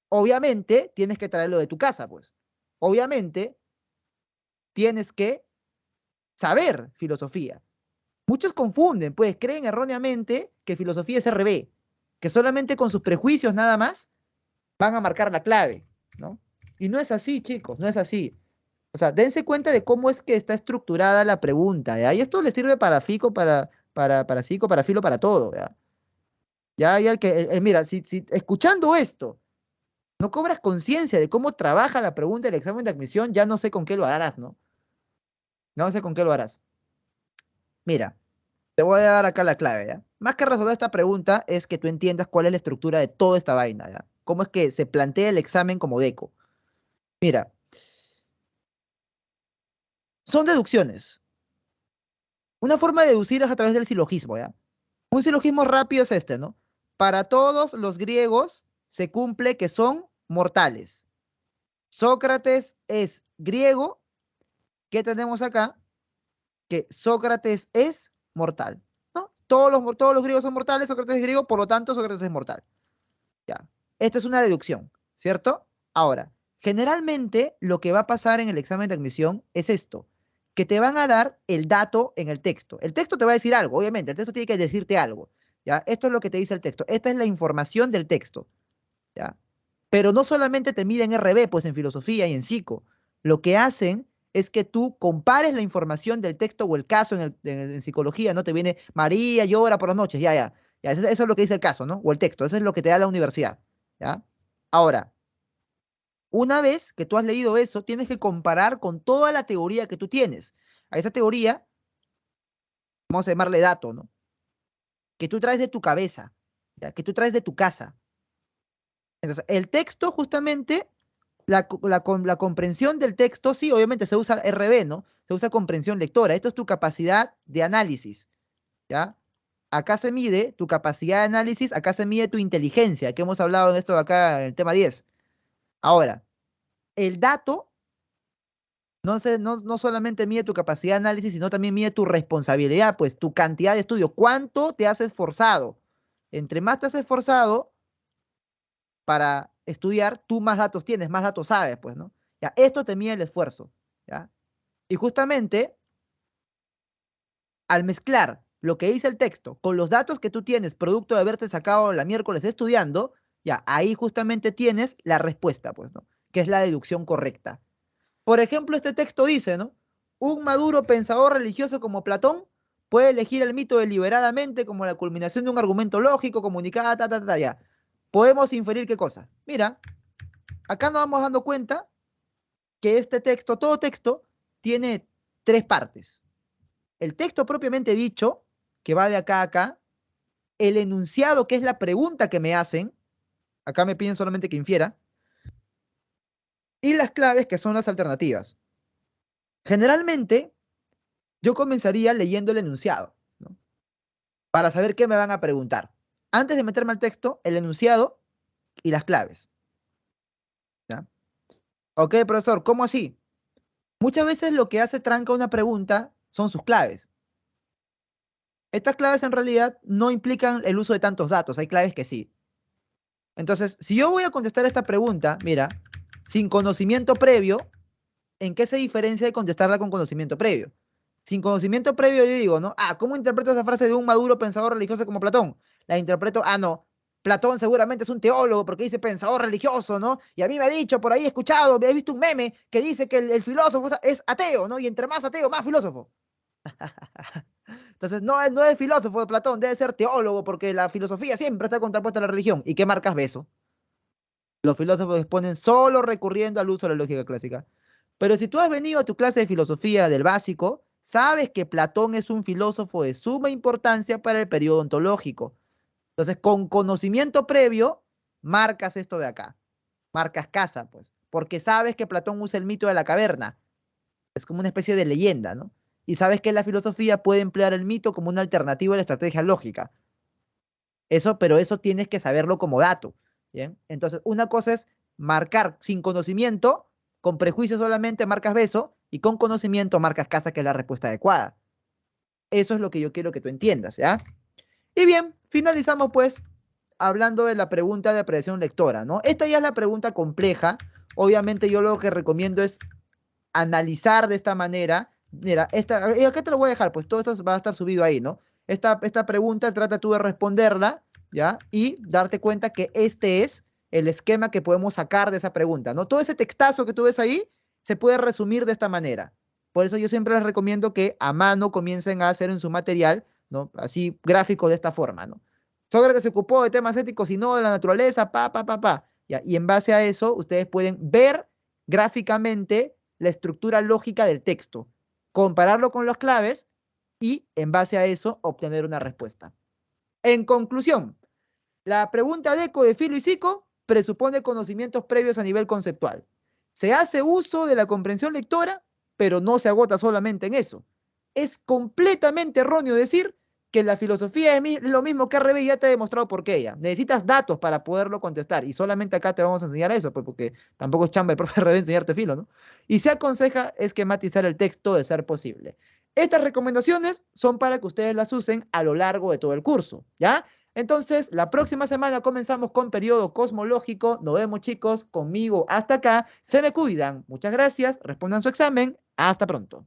Obviamente, tienes que traerlo de tu casa, pues. Obviamente, tienes que saber filosofía. Muchos confunden, pues creen erróneamente que filosofía es RB, que solamente con sus prejuicios nada más van a marcar la clave, ¿no? Y no es así, chicos, no es así. O sea, dense cuenta de cómo es que está estructurada la pregunta, ¿ya? Y esto le sirve para FICO, para psico, para filo, para todo, ¿ya? Ya el que, mira, si escuchando esto no cobras conciencia de cómo trabaja la pregunta del examen de admisión, ya no sé con qué lo harás, ¿no? No sé con qué lo harás. Mira, te voy a dar acá la clave, ¿ya? Más que resolver esta pregunta es que tú entiendas cuál es la estructura de toda esta vaina, ¿ya? Cómo es que se plantea el examen como deco. Mira, son deducciones. Una forma de deducir es a través del silogismo, ¿ya? Un silogismo rápido es este, ¿no? Para todos los griegos se cumple que son mortales. Sócrates es griego. ¿Qué tenemos acá? Que Sócrates es mortal, ¿no? Todos los griegos son mortales, Sócrates es griego, por lo tanto Sócrates es mortal. Ya. Esta es una deducción, ¿cierto? Ahora, generalmente lo que va a pasar en el examen de admisión es esto, que te van a dar el dato en el texto. El texto te va a decir algo, obviamente, el texto tiene que decirte algo, ¿ya? Esto es lo que te dice el texto. Esta es la información del texto, ¿ya? Pero no solamente te miden RB, pues en filosofía y en psico. Lo que hacen es que tú compares la información del texto o el caso en psicología, ¿no? Te viene María llora por las noches, ya, ya. Ya, eso es lo que dice el caso, ¿no? O el texto, eso es lo que te da la universidad, ¿ya? Ahora, una vez que tú has leído eso, tienes que comparar con toda la teoría que tú tienes. A esa teoría, vamos a llamarle dato, ¿no? Que tú traes de tu cabeza, ¿ya? Que tú traes de tu casa. Entonces, el texto justamente La comprensión del texto, sí, obviamente se usa RB, ¿no? Se usa comprensión lectora. Esto es tu capacidad de análisis, ¿ya? Acá se mide tu capacidad de análisis, acá se mide tu inteligencia, que hemos hablado en esto de acá en el tema 10. Ahora, el dato no solamente mide tu capacidad de análisis, sino también mide tu responsabilidad, pues tu cantidad de estudio. ¿Cuánto te has esforzado? Entre más te has esforzado para estudiar, tú más datos tienes, más datos sabes, pues, ¿no? Ya, esto te mide el esfuerzo, ¿ya? Y justamente al mezclar lo que dice el texto con los datos que tú tienes, producto de haberte sacado la miércoles estudiando, ya, ahí justamente tienes la respuesta, pues, ¿no? Que es la deducción correcta. Por ejemplo, este texto dice, ¿no? Un maduro pensador religioso como Platón puede elegir el mito deliberadamente como la culminación de un argumento lógico, comunicada, ya. Podemos inferir qué cosa. Mira, acá nos vamos dando cuenta que este texto, todo texto, tiene tres partes. El texto propiamente dicho, que va de acá a acá, el enunciado, que es la pregunta que me hacen, acá me piden solamente que infiera, y las claves, que son las alternativas. Generalmente, yo comenzaría leyendo el enunciado, ¿no? Para saber qué me van a preguntar. Antes de meterme al texto, el enunciado y las claves. ¿Ya? Ok, profesor, ¿cómo así? Muchas veces lo que hace tranca una pregunta son sus claves. Estas claves en realidad no implican el uso de tantos datos, hay claves que sí. Entonces, si yo voy a contestar esta pregunta, mira, sin conocimiento previo, ¿en qué se diferencia de contestarla con conocimiento previo? Sin conocimiento previo yo digo, ¿no? Ah, ¿cómo interpreto esa frase de un maduro pensador religioso como Platón? La interpreto, ah, no, Platón seguramente es un teólogo porque dice pensador religioso, ¿no? Y a mí me ha dicho, por ahí he escuchado, he visto un meme que dice que el filósofo es ateo, ¿no? Y entre más ateo, más filósofo. Entonces, no es filósofo de Platón, debe ser teólogo porque la filosofía siempre está contrapuesta a la religión. ¿Y qué marcas beso? Los filósofos exponen solo recurriendo al uso de la lógica clásica. Pero si tú has venido a tu clase de filosofía del básico, sabes que Platón es un filósofo de suma importancia para el periodo ontológico. Entonces, con conocimiento previo, marcas esto de acá. Marcas casa, pues. Porque sabes que Platón usa el mito de la caverna. Es como una especie de leyenda, ¿no? Y sabes que la filosofía puede emplear el mito como una alternativa a la estrategia lógica. Eso, pero eso tienes que saberlo como dato. ¿Bien? Entonces, una cosa es marcar sin conocimiento, con prejuicio solamente marcas beso, y con conocimiento marcas casa, que es la respuesta adecuada. Eso es lo que yo quiero que tú entiendas, ¿ya? Y bien, finalizamos pues hablando de la pregunta de apreciación lectora, ¿no? Esta ya es la pregunta compleja. Obviamente yo lo que recomiendo es analizar de esta manera. Mira, y acá te lo voy a dejar, pues todo esto va a estar subido ahí, ¿no? Esta pregunta trata tú de responderla, ¿ya? Y darte cuenta que este es el esquema que podemos sacar de esa pregunta, ¿no? Todo ese textazo que tú ves ahí se puede resumir de esta manera. Por eso yo siempre les recomiendo que a mano comiencen a hacer en su material, ¿no? Así gráfico de esta forma, ¿no? Sócrates se ocupó de temas éticos y no de la naturaleza, pa. ¿Ya? Y en base a eso, ustedes pueden ver gráficamente la estructura lógica del texto, compararlo con las claves y en base a eso obtener una respuesta. En conclusión, la pregunta de eco de filo y psico presupone conocimientos previos a nivel conceptual. Se hace uso de la comprensión lectora, pero no se agota solamente en eso. Es completamente erróneo decir que la filosofía es lo mismo que RB y ya te he demostrado por qué ella. Necesitas datos para poderlo contestar y solamente acá te vamos a enseñar eso, pues porque tampoco es chamba el profe RB enseñarte filo, ¿no? Y se aconseja esquematizar el texto de ser posible. Estas recomendaciones son para que ustedes las usen a lo largo de todo el curso, ¿ya? Entonces, la próxima semana comenzamos con periodo cosmológico. Nos vemos, chicos, conmigo hasta acá. Se me cuidan. Muchas gracias. Respondan su examen. Hasta pronto.